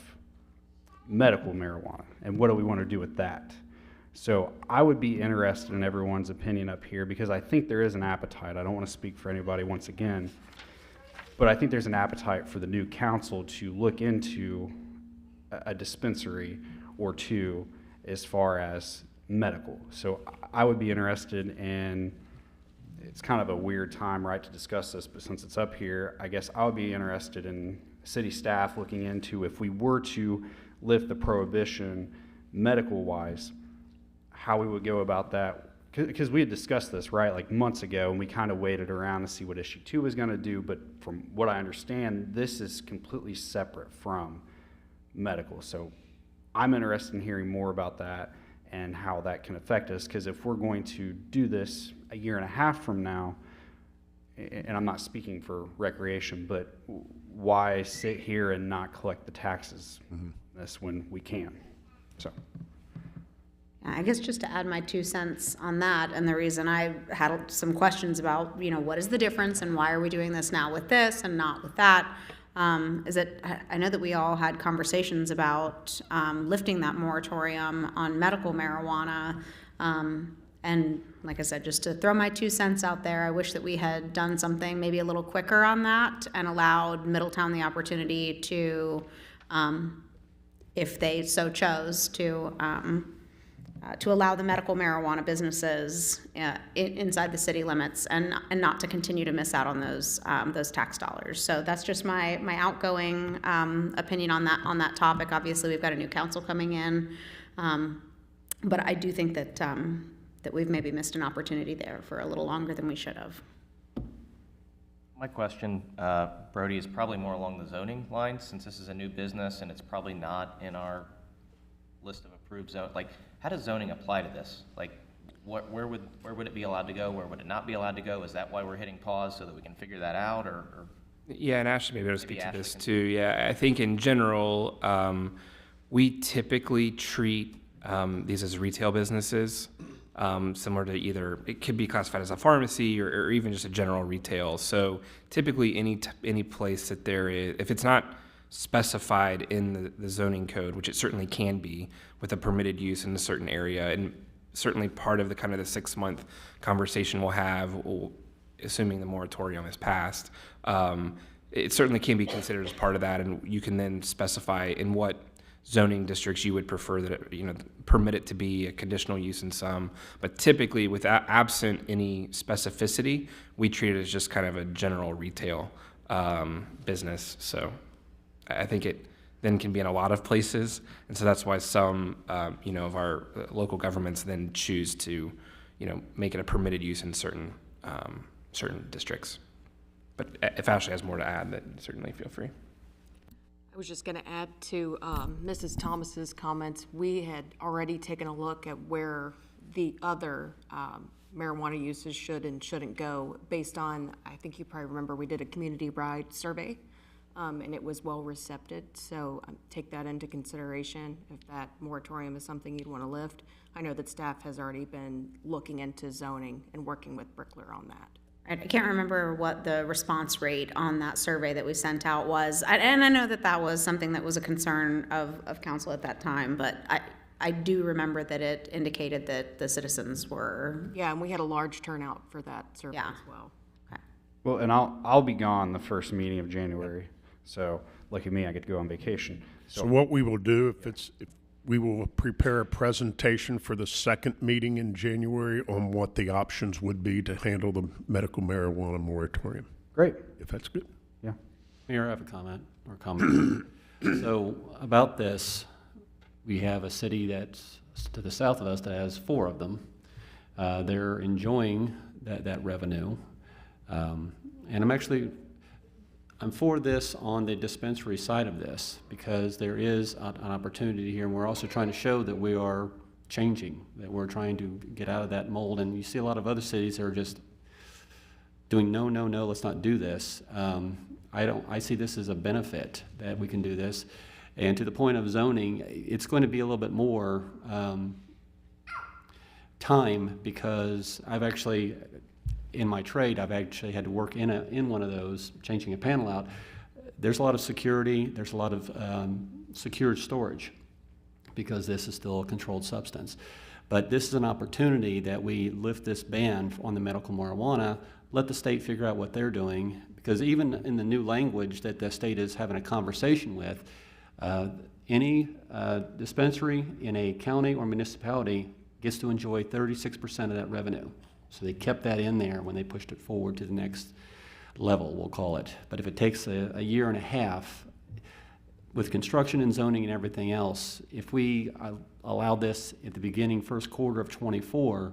medical marijuana, and what do we want to do with that? So I would be interested in everyone's opinion up here, because I think there is an appetite. I don't want to speak for anybody once again, but I think there's an appetite for the new council to look into a dispensary or two as far as medical. So I would be interested in, it's kind of a weird time, right, to discuss this, but since it's up here, I guess I would be interested in city staff looking into, if we were to lift the prohibition medical-wise, how we would go about that. Because we had discussed this, right, like months ago, and we kind of waited around to see what issue 2 was going to do, but from what I understand, this is completely separate from medical. So I'm interested in hearing more about that and how that can affect us, because if we're going to do this a year and a half from now, and I'm not speaking for recreation, but why sit here and not collect the taxes this when we can? So. I guess just to add my 2 cents on that, and the reason I had some questions about, what is the difference and why are we doing this now with this and not with that, is that I know that we all had conversations about lifting that moratorium on medical marijuana. And like I said, just to throw my 2 cents out there, I wish that we had done something maybe a little quicker on that and allowed Middletown the opportunity to, if they so chose, to allow the medical marijuana businesses inside the city limits and not to continue to miss out on those tax dollars. So that's just my outgoing opinion on that topic. Obviously, we've got a new council coming in, but I do think that that we've maybe missed an opportunity there for a little longer than we should have. My question, Brody, is probably more along the zoning lines, since this is a new business and it's probably not in our list of approved zone. Like, how does zoning apply to this? Like, where would it be allowed to go? Where would it not be allowed to go? Is that why we're hitting pause, so that we can figure that out, or? Yeah, and Ashley may be able to Maybe speak to Ashley this can- too. Yeah, I think in general, we typically treat these as retail businesses, similar to either, it could be classified as a pharmacy or even just a general retail. So typically any place that there is, if it's not specified in the zoning code, which it certainly can be, with a permitted use in a certain area, and certainly part of the kind of the 6-month conversation we'll have, assuming the moratorium is passed, it certainly can be considered as part of that, and you can then specify in what zoning districts you would prefer that it, permit it to be a conditional use in some. But typically, without absent any specificity, we treat it as just kind of a general retail business. So I think it then can be in a lot of places, and so that's why some of our local governments then choose to make it a permitted use in certain districts. But if Ashley has more to add, then certainly feel free. I was just going to add to Mrs. Thomas's comments. We had already taken a look at where the other marijuana uses should and shouldn't go based on, I think you probably remember, we did a community-wide survey, and it was well received. So take that into consideration if that moratorium is something you'd want to lift. I know that staff has already been looking into zoning and working with Brickler on that. I can't remember what the response rate on that survey that we sent out was. And I know that that was something that was a concern of council at that time, but I do remember that it indicated that the citizens were. Yeah, and we had a large turnout for that survey Yeah. as well. Okay. Well, and I'll be gone the first meeting of January, so lucky me, I get to go on vacation. So what we will do, if we will prepare a presentation for the second meeting in January on what the options would be to handle the medical marijuana moratorium, Great. if that's good. Yeah. Mayor, I have a comment. So about this, we have a city that's to the south of us that has 4 of them. They're enjoying that revenue. And I'm for this on the dispensary side of this, because there is an opportunity here, and we're also trying to show that we are changing, that we're trying to get out of that mold. And you see a lot of other cities that are just doing no, let's not do this. I see this as a benefit that we can do this. And to the point of zoning, it's going to be a little bit more time, because I've actually, in my trade, I've actually had to work in one of those, changing a panel out. There's a lot of security, there's a lot of secured storage. because this is still a controlled substance. But this is an opportunity that we lift this ban on the medical marijuana, let the state figure out what they're doing, because even in the new language that the state is having a conversation with, any dispensary in a county or municipality gets to enjoy 36% of that revenue. So they kept that in there when they pushed it forward to the next level, we'll call it. But if it takes a year and a half, with construction and zoning and everything else, if we allow this at the beginning first quarter of 24,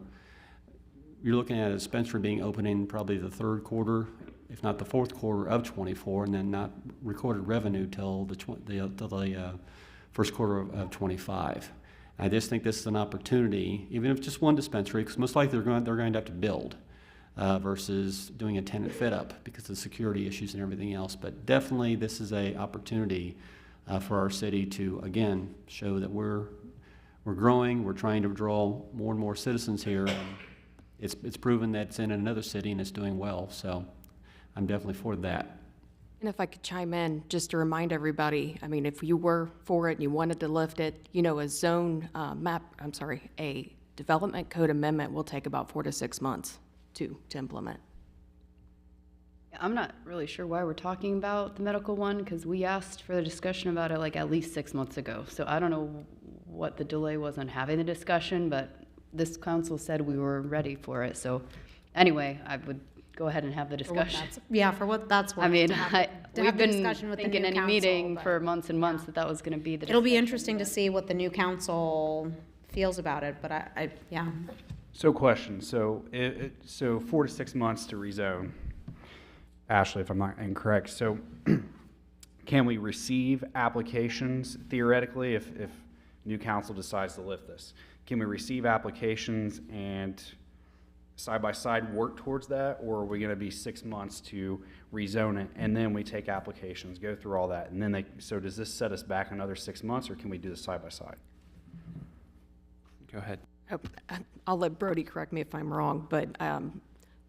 you're looking at a dispensary being open in probably the third quarter, if not the fourth quarter of 24, and then not recorded revenue till the first quarter of 25. I just think this is an opportunity, even if just one dispensary, because most likely they're going to have to build versus doing a tenant fit up because of the security issues and everything else. But definitely this is an opportunity for our city to, again, show that we're growing, we're trying to draw more and more citizens here. It's proven that it's in another city and it's doing well, so I'm definitely for that. And if I could chime in, just to remind everybody, I mean, if you were for it and you wanted to lift it, you know, a development code amendment will take about 4 to 6 months to implement. I'm not really sure why we're talking about the medical one, because we asked for the discussion about it like at least 6 months ago. So I don't know what the delay was on having the discussion, but this council said we were ready for it. So anyway, I would go ahead and have the discussion. For what that's worth. I mean, to have we've the been discussion with the thinking new any council, meeting but- for months and months that was going to be the It'll be discussion, interesting to but- see what the new council feels about it, but yeah. So question, so 4 to 6 months to rezone. Ashley, if I'm not incorrect, so can we receive applications theoretically if new council decides to lift this? Can we receive applications and side by side work towards that, or are we going to be 6 months to rezone it and then we take applications, go through all that, and then so does this set us back another 6 months, or can we do this side by side? Go ahead. I'll let Brody correct me if I'm wrong, but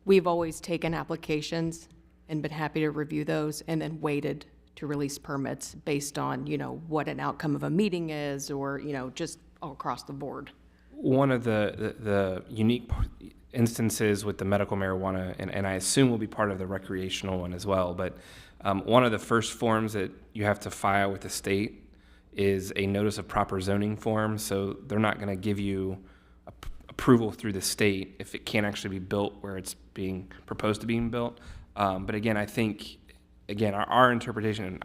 we've always taken applications and been happy to review those and then waited to release permits based on, you know, what an outcome of a meeting is, or, you know, just all across the board. One of the unique instances with the medical marijuana, and I assume will be part of the recreational one as well, but one of the first forms that you have to file with the state is a notice of proper zoning form. So they're not going to give you approval through the state if it can't actually be built where it's being proposed to being built. But again, I think, again, our interpretation,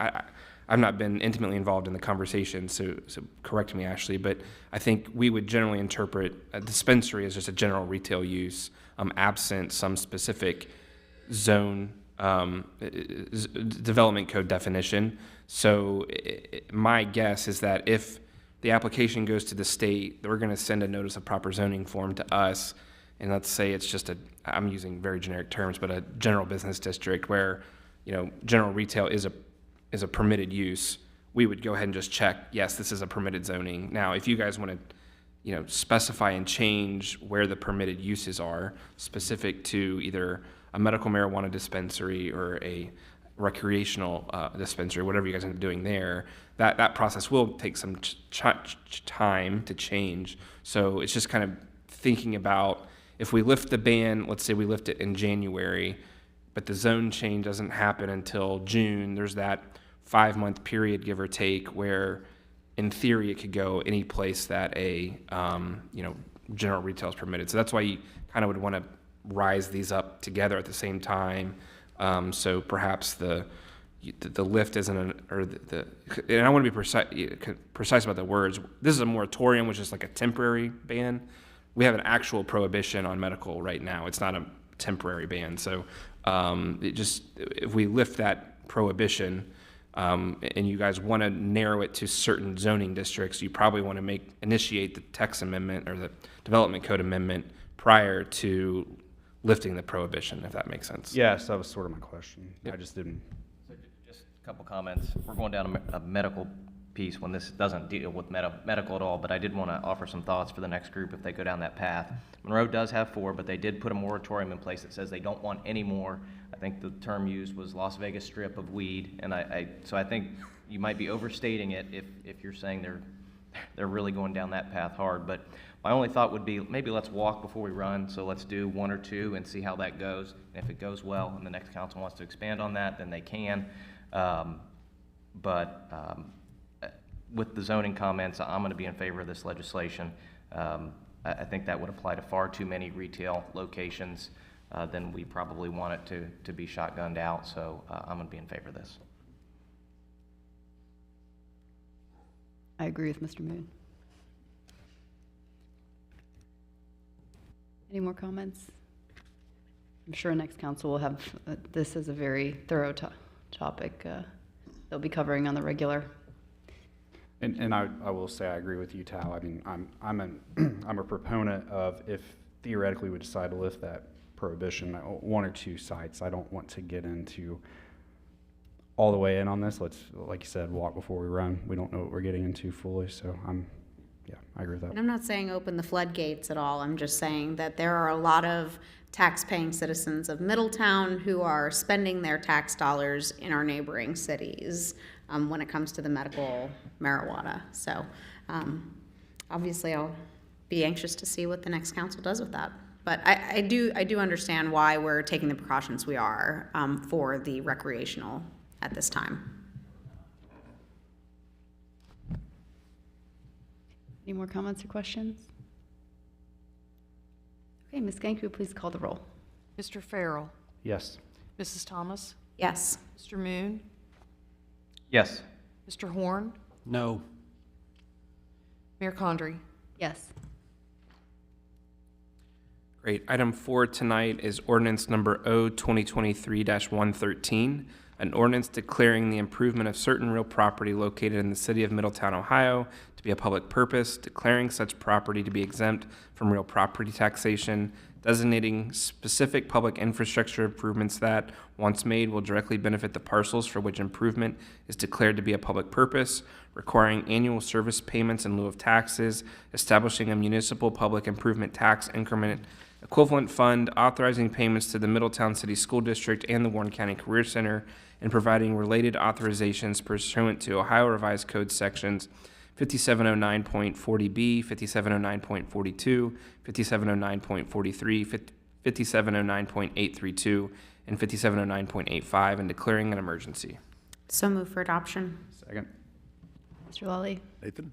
I've not been intimately involved in the conversation, so correct me, Ashley, but I think we would generally interpret a dispensary as just a general retail use, absent some specific zone development code definition. So my guess is that if the application goes to the state, they're going to send a notice of proper zoning form to us, and let's say it's just I'm using very generic terms, but a general business district where, you know, general retail is a permitted use, we would go ahead and just check, yes, this is a permitted zoning. Now, if you guys want to, you know, specify and change where the permitted uses are specific to either a medical marijuana dispensary or a recreational dispensary, whatever you guys end up doing there, that process will take some time to change. So it's just kind of thinking about, if we lift the ban, let's say we lift it in January, but the zone change doesn't happen until June, there's that 5-month period, give or take, where in theory it could go any place that a general retail is permitted. So that's why you kind of would want to rise these up together at the same time. So perhaps the lift isn't and I want to be precise about the words. This is a moratorium, which is like a temporary ban. We have an actual prohibition on medical right now. It's not a temporary ban. So if we lift that prohibition, and you guys want to narrow it to certain zoning districts, you probably want to initiate the text amendment or the development code amendment prior to lifting the prohibition, if that makes sense. Yes, that was sort of my question. Yep. I just didn't. So just a couple comments. We're going down a medical piece when this doesn't deal with medical at all, but I did want to offer some thoughts for the next group if they go down that path. Monroe does have 4, but they did put a moratorium in place that says they don't want any more. I think the term used was Las Vegas Strip of weed, and so I think you might be overstating it if you're saying they're really going down that path hard. But my only thought would be maybe let's walk before we run. So let's do 1 or 2 and see how that goes. And if it goes well and the next council wants to expand on that, then they can. With the zoning comments, I'm going to be in favor of this legislation. I think that would apply to far too many retail locations than we probably want it to be shotgunned out. So I'm going to be in favor of this. I agree with Mr. Moon. Any more comments? I'm sure next council will have this as a very thorough topic they'll be covering on the regular. And I will say I agree with you, Tal. I mean, I'm a proponent of, if theoretically we decide to lift that prohibition, 1 or 2 sites. I don't want to get into all the way in on this. Let's, like you said, walk before we run. We don't know what we're getting into fully, so I agree with that. And I'm not saying open the floodgates at all. I'm just saying that there are a lot of tax-paying citizens of Middletown who are spending their tax dollars in our neighboring cities when it comes to the medical marijuana. So obviously I'll be anxious to see what the next council does with that. But I do understand why we're taking the precautions we are for the recreational at this time. Any more comments or questions? Okay, Ms. Gank, will you please call the roll? Mr. Farrell, Yes. Mrs. Thomas, Yes. Mr. Moon, Yes. Mr. Horn, No. Mayor Condrey. Yes. Great. Item 4 tonight is ordinance number O-2023-113, an ordinance declaring the improvement of certain real property located in the city of Middletown, Ohio, to be a public purpose, declaring such property to be exempt from real property taxation, designating specific public infrastructure improvements that, once made, will directly benefit the parcels for which improvement is declared to be a public purpose, requiring annual service payments in lieu of taxes, establishing a municipal public improvement tax increment equivalent fund, authorizing payments to the Middletown City School District and the Warren County Career Center, and providing related authorizations pursuant to Ohio Revised Code sections 5709.40B, 5709.42, 5709.43, 5709.832, and 5709.85, and declaring an emergency. So move for adoption. Second. Mr. Lawley? Nathan?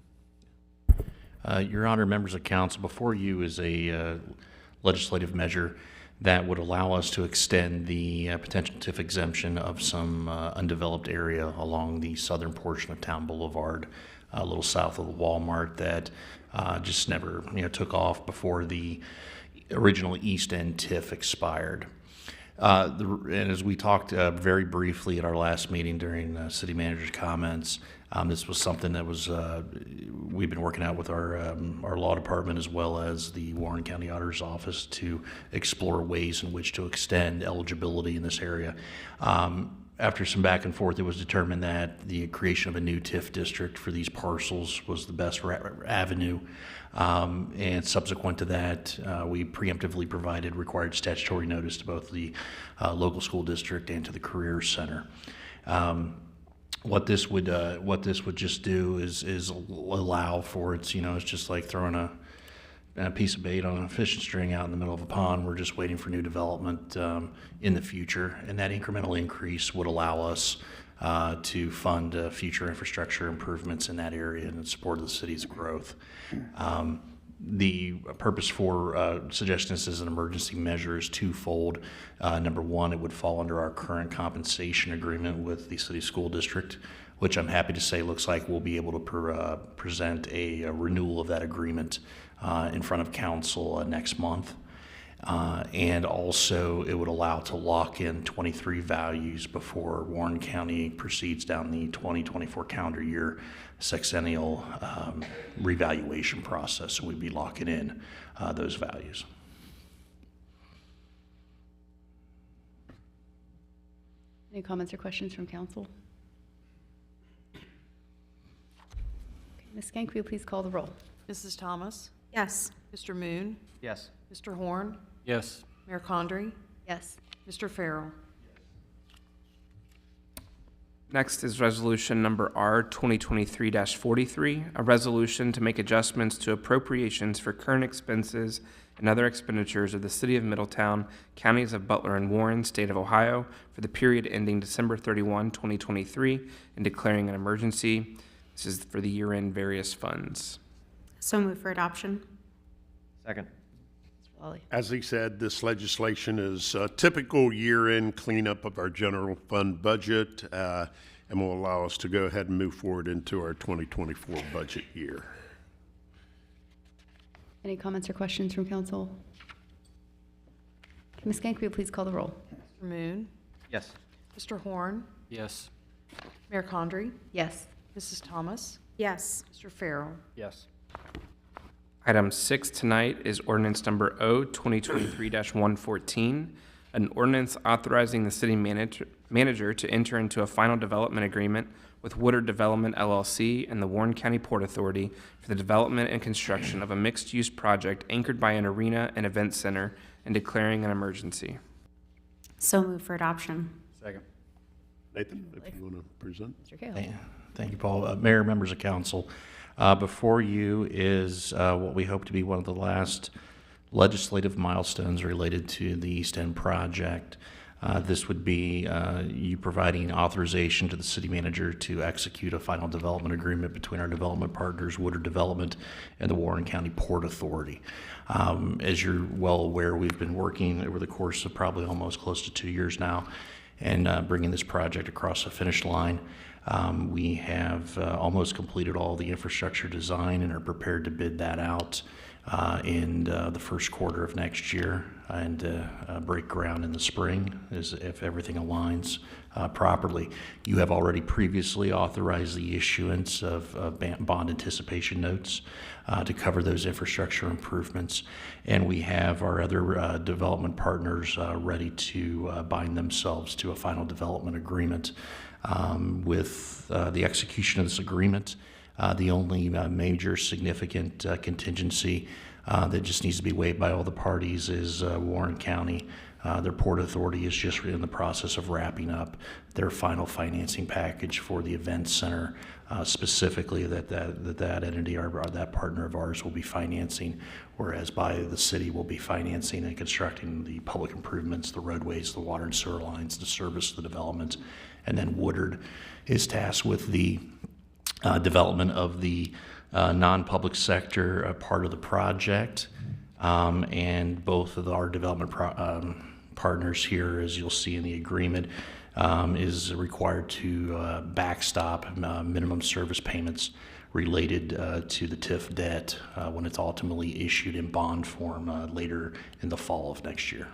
Your Honor, members of council, before you is a legislative measure that would allow us to extend the potential TIF exemption of some undeveloped area along the southern portion of Town Boulevard, a little south of the Walmart, that just never took off before the original East End TIF expired. And as we talked very briefly at our last meeting during city manager's comments, this was something that was we've been working out with our law department as well as the Warren County Auditor's Office to explore ways in which to extend eligibility in this area. After some back and forth, it was determined that the creation of a new TIF district for these parcels was the best avenue. And subsequent to that, we preemptively provided required statutory notice to both the local school district and to the Career Center. What this would just do is allow for it's it's just like throwing a piece of bait on a fishing string out in the middle of a pond. We're just waiting for new development in the future, and that incremental increase would allow us to fund future infrastructure improvements in that area and in support of the city's growth. The purpose for suggesting this as an emergency measure is twofold. Number one, it would fall under our current compensation agreement with the city school district, which I'm happy to say looks like we'll be able to present a renewal of that agreement in front of council next month. And also it would allow to lock in 23 values before Warren County proceeds down the 2024 calendar year sexennial revaluation process. So we'd be locking in those values. Any comments or questions from council? Okay, Ms. Skank, will you please call the roll? Mrs. Thomas, Yes. Mr. Moon, Yes. Mr. Horn, Yes. Mayor Condrey, Yes. Mr. Farrell. Next is resolution number R 2023-43, a resolution to make adjustments to appropriations for current expenses and other expenditures of the City of Middletown, Counties of Butler and Warren, State of Ohio, for the period ending December 31, 2023, and declaring an emergency. This is for the year-end various funds. So move for adoption. Second. As he said, this legislation is a typical year-end cleanup of our general fund budget and will allow us to go ahead and move forward into our 2024 budget year. Any comments or questions from council? Ms. Skank, will you please call the roll? Mr. Moon, Yes. Mr. Horn, Yes. Mayor Condrey, Yes. Mrs. Thomas, Yes. Mr. Farrell. Yes. Item 6 tonight is ordinance number O 2023-114, an ordinance authorizing the city manager to enter into a final development agreement with Woodard Development LLC and the Warren County Port Authority for the development and construction of a mixed-use project anchored by an arena and event center and declaring an emergency. So move for adoption. Second. Nathan, if you want to present. Mr. Kale. Thank you, Paul. Mayor, members of council, before you is what we hope to be one of the last legislative milestones related to the East End project. This would be you providing authorization to the city manager to execute a final development agreement between our development partners, Woodard Development, and the Warren County Port Authority. As you're well aware, we've been working over the course of probably almost close to 2 years now and bringing this project across the finish line. We have almost completed all the infrastructure design and are prepared to bid that out in the first quarter of next year and break ground in the spring if everything aligns properly. You have already previously authorized the issuance of bond anticipation notes to cover those infrastructure improvements, and we have our other development partners ready to bind themselves to a final development agreement. With the execution of this agreement, the only major significant contingency that just needs to be waived by all the parties is Warren County. Their Port Authority is just in the process of wrapping up their final financing package for the event center, specifically that entity or that partner of ours will be financing, whereas the city will be financing and constructing the public improvements, the roadways, the water and sewer lines to service the development. And then Woodard is tasked with the development of the non-public sector part of the project. And both of our development partners here, as you'll see in the agreement, is required to backstop minimum service payments related to the TIF debt when it's ultimately issued in bond form later in the fall of next year.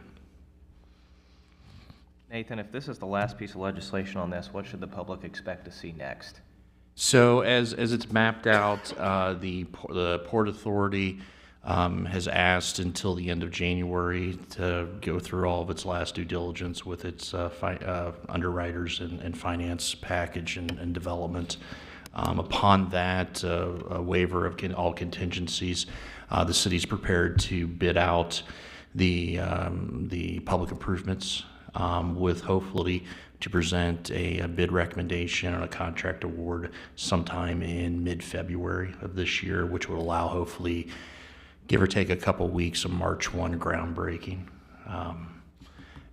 Nathan, if this is the last piece of legislation on this, what should the public expect to see next? So as it's mapped out, the Port Authority has asked until the end of January to go through all of its last due diligence with its underwriters and finance package and development. Upon that, a waiver of all contingencies, the city's prepared to bid out the public improvements with hopefully to present a bid recommendation on a contract award sometime in mid-February of this year, which would allow hopefully give or take a couple weeks of March 1 groundbreaking.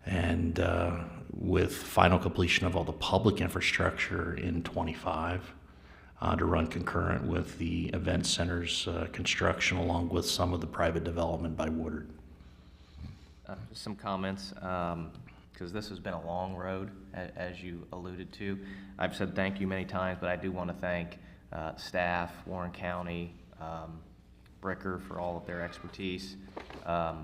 And with final completion of all the public infrastructure in 25 to run concurrent with the event center's construction along with some of the private development by Woodard. Just some comments, because this has been a long road, as you alluded to. I've said thank you many times, but I do want to thank staff, Warren County, Bricker for all of their expertise. I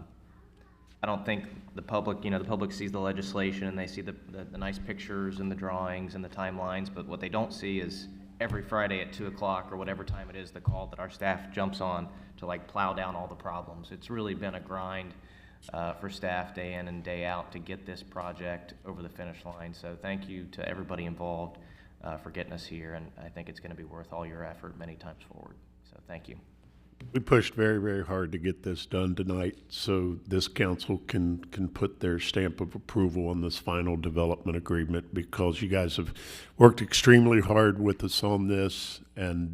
don't think the public, the public sees the legislation and they see the nice pictures and the drawings and the timelines, but what they don't see is every Friday at 2 o'clock or whatever time it is, the call that our staff jumps on to plow down all the problems. It's really been a grind for staff day in and day out to get this project over the finish line. So thank you to everybody involved for getting us here, and I think it's going to be worth all your effort many times forward. So thank you. We pushed very, very hard to get this done tonight, so this council can put their stamp of approval on this final development agreement, because you guys have worked extremely hard with us on this, and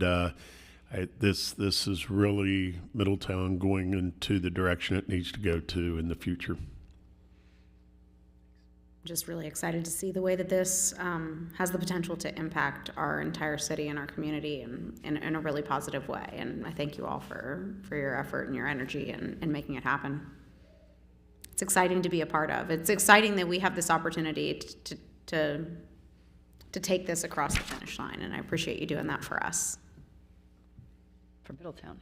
this is really Middletown going into the direction it needs to go to in the future. Just really excited to see the way that this has the potential to impact our entire city and our community in a really positive way. And I thank you all for your effort and your energy in making it happen. It's exciting to be a part of. It's exciting that we have this opportunity to take this across the finish line, and I appreciate you doing that for us. For Middletown.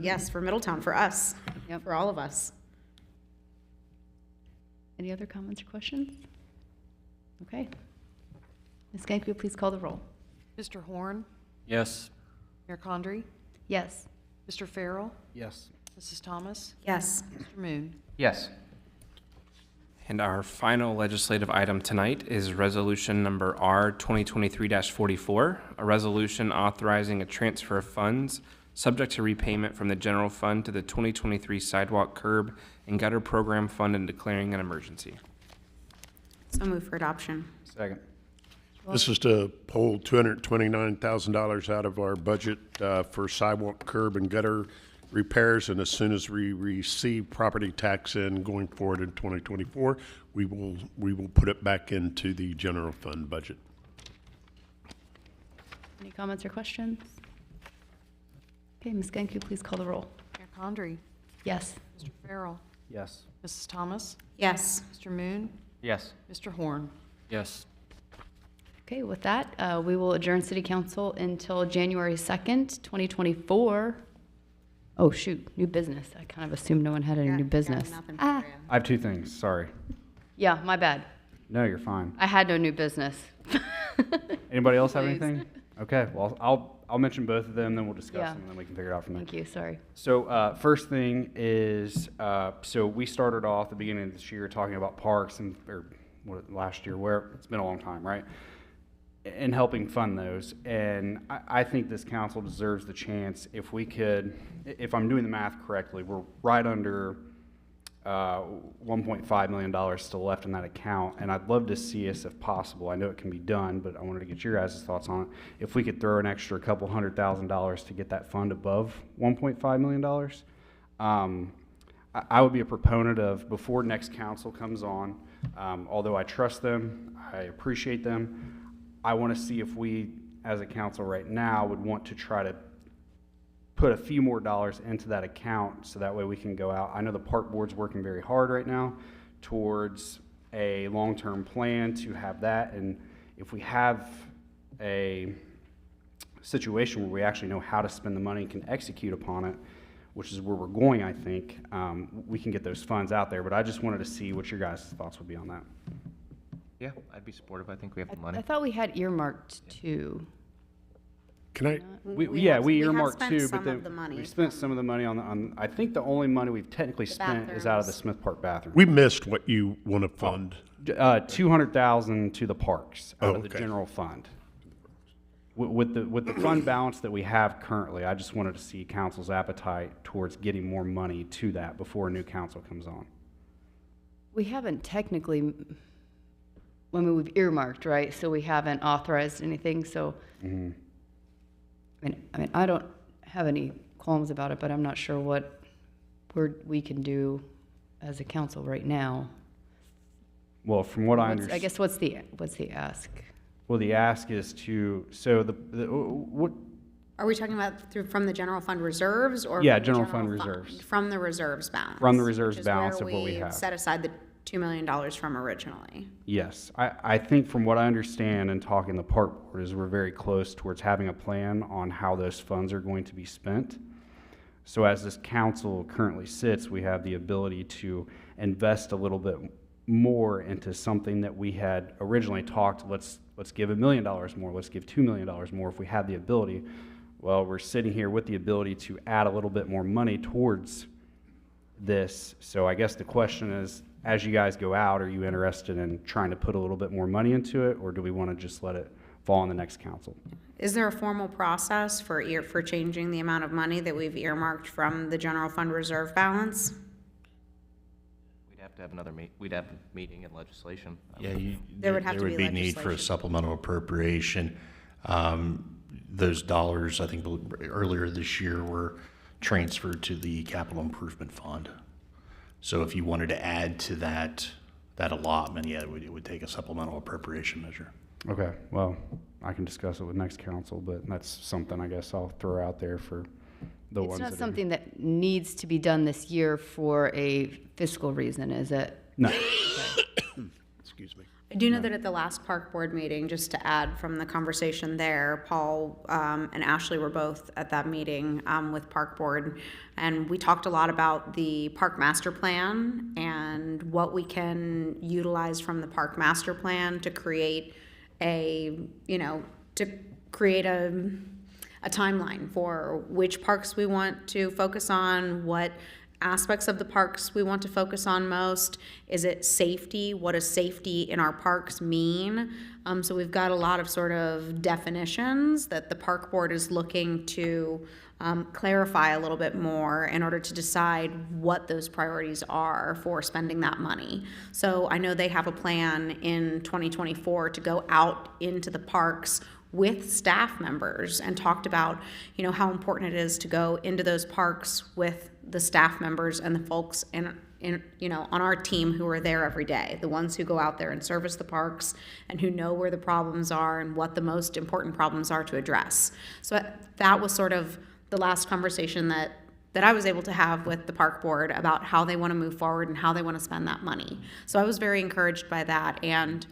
Yes, for Middletown, for us, Yep. for all of us. Any other comments or questions? Okay. Ms. Gank, will you please call the roll? Mr. Horn, Yes. Mayor Condrey, Yes. Mr. Farrell, Yes. Mrs. Thomas, Yes. Mr. Moon. Yes. And our final legislative item tonight is Resolution Number R 2023-44, a resolution authorizing a transfer of funds subject to repayment from the general fund to the 2023 Sidewalk, Curb, and Gutter Program Fund and declaring an emergency. So move for adoption. Second. This is to pull $229,000 out of our budget for sidewalk, curb, and gutter repairs, and as soon as we receive property tax in going forward in 2024, we will put it back into the general fund budget. Any comments or questions? Okay, Ms. Gank, will you please call the roll? Mayor Condrey, Yes. Mr. Farrell, Yes. Mrs. Thomas, Yes. Mr. Moon, Yes. Mr. Horn. Yes. Okay, with that, we will adjourn City Council until January 2nd, 2024. Oh, shoot, new business. I kind of assumed no one had any new business. Ah, I have two things, sorry. yeah, my bad. No, you're fine. I had no new business. Anybody else have Please. anything? Okay, well, I'll mention both of them, then we'll discuss Yeah. them, and then we can figure it out from there. Thank you, sorry. So first thing is, so we started off the beginning of this year talking about parks and, or last year, where it's been a long time, right? And helping fund those. And I think this council deserves the chance, if we could, if I'm doing the math correctly, we're right under $1.5 million still left in that account, and I'd love to see us, if possible, I know it can be done, but I wanted to get your guys' thoughts on it, if we could throw an extra couple $100,000 to get that fund above $1.5 million. I would be a proponent of, before next council comes on, although I trust them, I appreciate them, I want to see if we, as a council right now, would want to try to put a few more dollars into that account, so that way we can go out. I know the park board's working very hard right now towards a long-term plan to have that, and if we have a situation where we actually know how to spend the money and can execute upon it, which is where we're going, I think, we can get those funds out there. But I just wanted to see what your guys' thoughts would be on that. Yeah, I'd be supportive. I think we have the I money. thought we had earmarked two. Can I, We have earmarked spent two, some but then of the money we spent some of the money on, I think the only money we've technically spent is out of the bathrooms. Smith Park bathroom. we missed what you want to fund. 200,000 to the parks out Oh, of the okay. general fund. With the fund balance that we have currently, I just wanted to see council's appetite towards getting more money to that before a new council comes on. We haven't technically, I mean, we've earmarked, right? So we haven't authorized anything, so. I mean, I don't have any qualms about it, but I'm not sure what we can do as a council right now. Well, from what I I understand, guess what's the ask? well, the ask is to, so what, Are we talking about from the general fund reserves, or? Yeah, from the general fund reserves. From the reserves balance. From the reserves which is balance where of what we have. Set aside the $2 million from originally. yes, I think from what I understand and talking to the park board is we're very close towards having a plan on how those funds are going to be spent. So as this council currently sits, we have the ability to invest a little bit more into something that we had originally talked, let's give $1 million more, let's give $2 million more if we had the ability. Well, we're sitting here with the ability to add a little bit more money towards this. So I guess the question is, as you guys go out, are you interested in trying to put a little bit more money into it, or do we want to just let it fall on the next council. Is there a formal process for changing the amount of money that we've earmarked from the general fund reserve balance? We'd have to have another we'd have a meeting in legislation. Yeah, There would have to be need for a legislation. supplemental appropriation. Those dollars, I think earlier this year, were transferred to the capital improvement fund. So if you wanted to add to that allotment, yeah, it would take a supplemental appropriation measure. Okay, well, I can discuss it with next council, but that's something I guess I'll throw out there for the ones It's that not are- something that needs to be done this year for a fiscal reason, is it? No. Excuse me. I do know that at the last park board meeting, just to add from the conversation there, Paul and Ashley were both at that meeting with park board, and we talked a lot about the park master plan and what we can utilize from the park master plan to create a timeline for which parks we want to focus on, what aspects of the parks we want to focus on most. Is it safety? What does safety in our parks mean? So we've got a lot of sort of definitions that the park board is looking to clarify a little bit more in order to decide what those priorities are for spending that money. So I know they have a plan in 2024 to go out into the parks with staff members and talked about, how important it is to go into those parks with the staff members and the folks on our team who are there every day, the ones who go out there and service the parks and who know where the problems are and what the most important problems are to address. So that was sort of the last conversation that I was able to have with the park board about how they want to move forward and how they want to spend that money. So I was very encouraged by that and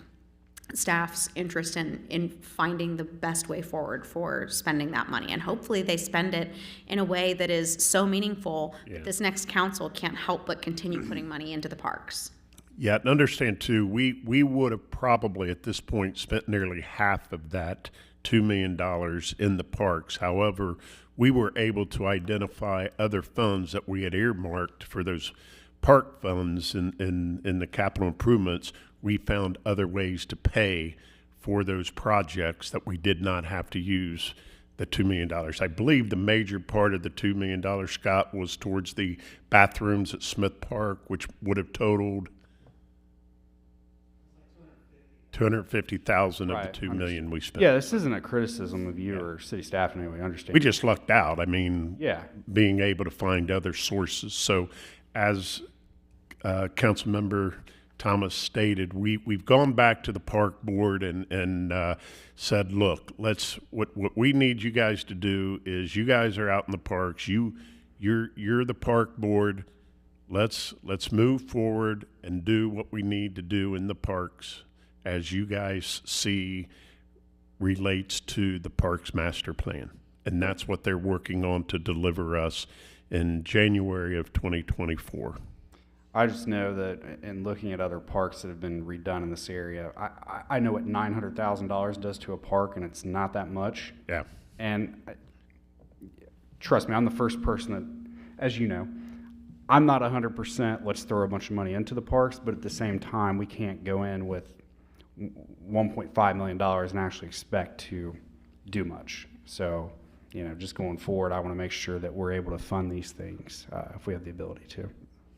staff's interest in finding the best way forward for spending that money. And hopefully they spend it in a way that is so meaningful that this next council can't help but continue putting money into the parks. Yeah, and understand too, we would have probably at this point spent nearly half of that $2 million in the parks. However, we were able to identify other funds that we had earmarked for those park funds in the capital improvements. We found other ways to pay for those projects that we did not have to use the $2 million. I believe the major part of the $2 million, Scott, was towards the bathrooms at Smith Park, which would have totaled $250,000 of Right, the $2 million we spent. Yeah, this isn't a criticism of you or city staff in any way, understand. We just lucked out. I mean, Yeah. being able to find other sources. So as Councilmember Thomas stated, we've gone back to the park board and said, look, what we need you guys to do is, you guys are out in the parks, you're the park board. Let's move forward and do what we need to do in the parks as you guys see relates to the parks master plan. And that's what they're working on to deliver us in January of 2024. I just know that in looking at other parks that have been redone in this area, I know what $900,000 does to a park, and it's not that much. Yeah. And trust me, I'm the first person that, as you know, I'm not 100%, let's throw a bunch of money into the parks, but at the same time, we can't go in with $1.5 million and actually expect to do much. So, just going forward, I want to make sure that we're able to fund these things if we have the ability to.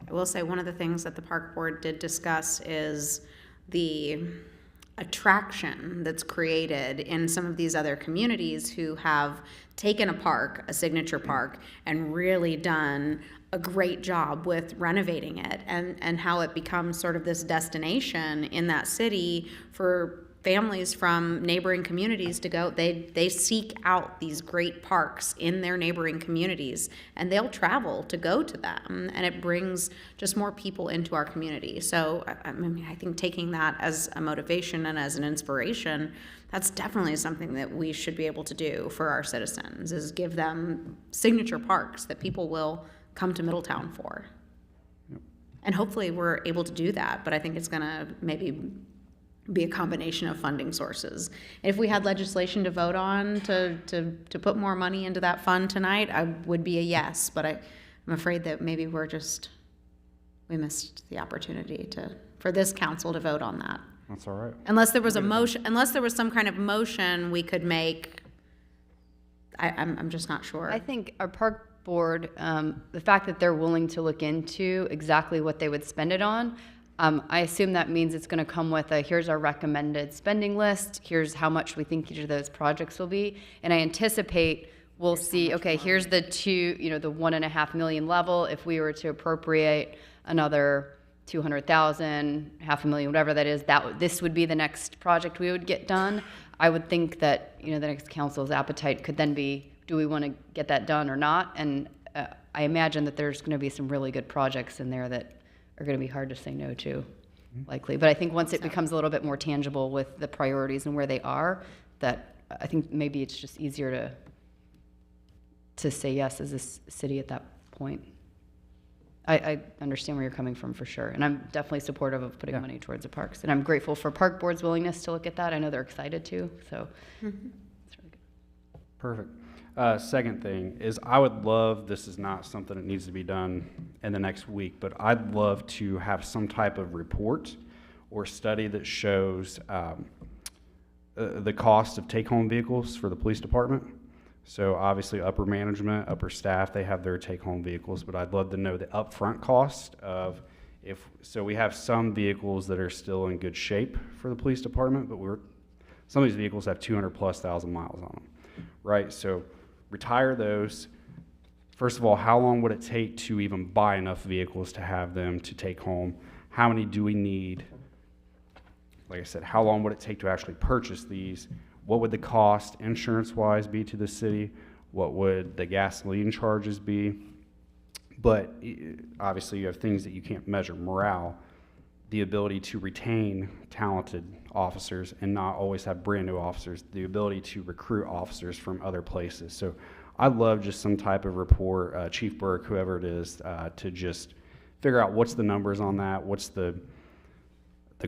I will say one of the things that the park board did discuss is the attraction that's created in some of these other communities who have taken a signature park, and really done a great job with renovating it, and how it becomes sort of this destination in that city for families from neighboring communities to go. They seek out these great parks in their neighboring communities, and they'll travel to go to them, and it brings just more people into our community. So I think taking that as a motivation and as an inspiration, that's definitely something that we should be able to do for our citizens, is give them signature parks that people will come to Middletown for. And hopefully we're able to do that, but I think it's gonna maybe be a combination of funding sources. If we had legislation to vote on to put more money into that fund tonight, I would be a yes, but I'm afraid that maybe we missed the opportunity for this council to vote on that. That's all right. Unless there was a motion, unless there was some kind of motion we could make. I'm just not sure. I think our park board, the fact that they're willing to look into exactly what they would spend it on, I assume that means it's going to come with a, here's our recommended spending list, here's how much we think each of those projects will be, and I anticipate we'll see, okay, here's the the 1.5 million level. If we were to appropriate another 200,000, $500,000, whatever that is, this would be the next project we would get done. I would think that, the next council's appetite could then be, do we want to get that done or not? And I imagine that there's going to be some really good projects in there that are going to be hard to say no to, likely. But I think once it becomes a little bit more tangible with the priorities and where they are, that I think maybe it's just easier to say yes as a city at that point. I understand where you're coming from for sure, and I'm definitely supportive of putting money towards the parks, and I'm grateful for Park Board's willingness to look at that. I know they're excited too, so it's really good. Perfect. Second thing is I would love, this is not something that needs to be done in the next week, but I'd love to have some type of report or study that shows the cost of take-home vehicles for the police department. So obviously upper management, upper staff, they have their take-home vehicles, but I'd love to know the upfront cost of so we have some vehicles that are still in good shape for the police department, but some of these vehicles have 200,000+ miles on them, right? So retire those. First of all, how long would it take to even buy enough vehicles to have them to take home? How many do we need? Like I said, how long would it take to actually purchase these? What would the cost insurance-wise be to the city? What would the gasoline charges be? But obviously you have things that you can't measure. Morale, the ability to retain talented officers and not always have brand new officers, the ability to recruit officers from other places. So I'd love just some type of report, Chief Burke, whoever it is, to just figure out what's the numbers on that, what's the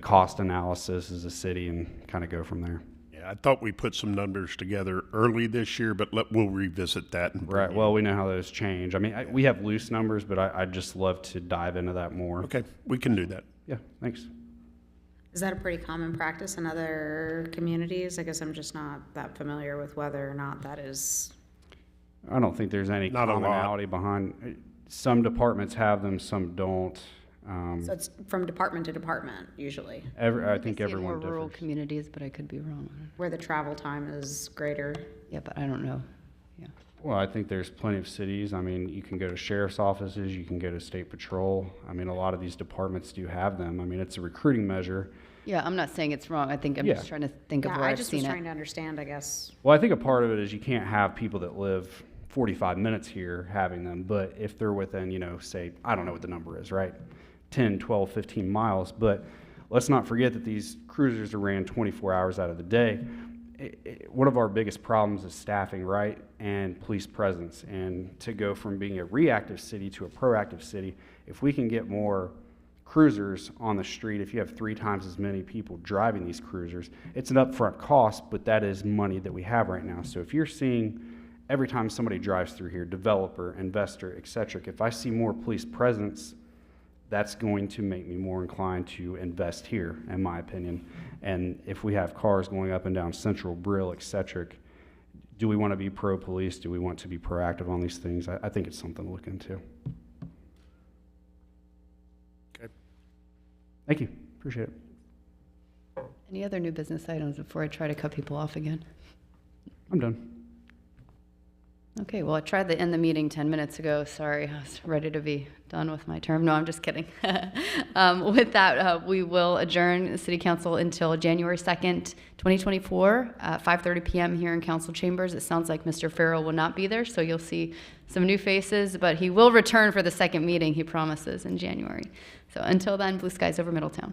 cost analysis as a city, and kind of go from there. Yeah, I thought we put some numbers together early this year, but we'll revisit that. Right. Well, we know how those change. I mean, we have loose numbers, but I'd just love to dive into that more. Okay, we can do that. Yeah, thanks. Is that a pretty common practice in other communities? I guess I'm just not that familiar with whether or not that is. I don't think there's any Not a lot. commonality behind. Some departments have them, some don't. So it's from department to department usually, I think see it everyone more rural differs. communities, but I could be wrong on it. where the travel time is greater. Yeah, but I don't know. Yeah. Well, I think there's plenty of cities. I mean, you can go to sheriff's offices, you can go to state patrol. I mean, a lot of these departments do have them. I mean, it's a recruiting measure. Yeah, I'm not saying it's wrong. I think I'm Yeah. just trying to think of Yeah, where I I've just was seen trying it. to understand, I guess. Well, I think a part of it is you can't have people that live 45 minutes here having them, but if they're within, say, I don't know what the number is, right? 10, 12, 15 miles, but let's not forget that these cruisers are ran 24 hours out of the day. One of our biggest problems is staffing, right, and police presence. And to go from being a reactive city to a proactive city, if we can get more cruisers on the street, if you have 3 times as many people driving these cruisers, it's an upfront cost, but that is money that we have right now. So if you're seeing every time somebody drives through here, developer, investor, et cetera, if I see more police presence, that's going to make me more inclined to invest here, in my opinion. And if we have cars going up and down Central, Brill, et cetera, do we want to be pro-police? Do we want to be proactive on these things? I think it's something to look into. Okay. Thank you. Appreciate it. Any other new business items before I try to cut people off again? I'm done. Okay, well, I tried to end the meeting 10 minutes ago. Sorry, I was ready to be done with my term. No, I'm just kidding. With that, we will adjourn the City Council until January 2nd, 2024, 5:30 p.m. here in Council Chambers. It sounds like Mr. Farrell will not be there, so you'll see some new faces, but he will return for the second meeting, he promises, in January. So until then, blue skies over Middletown.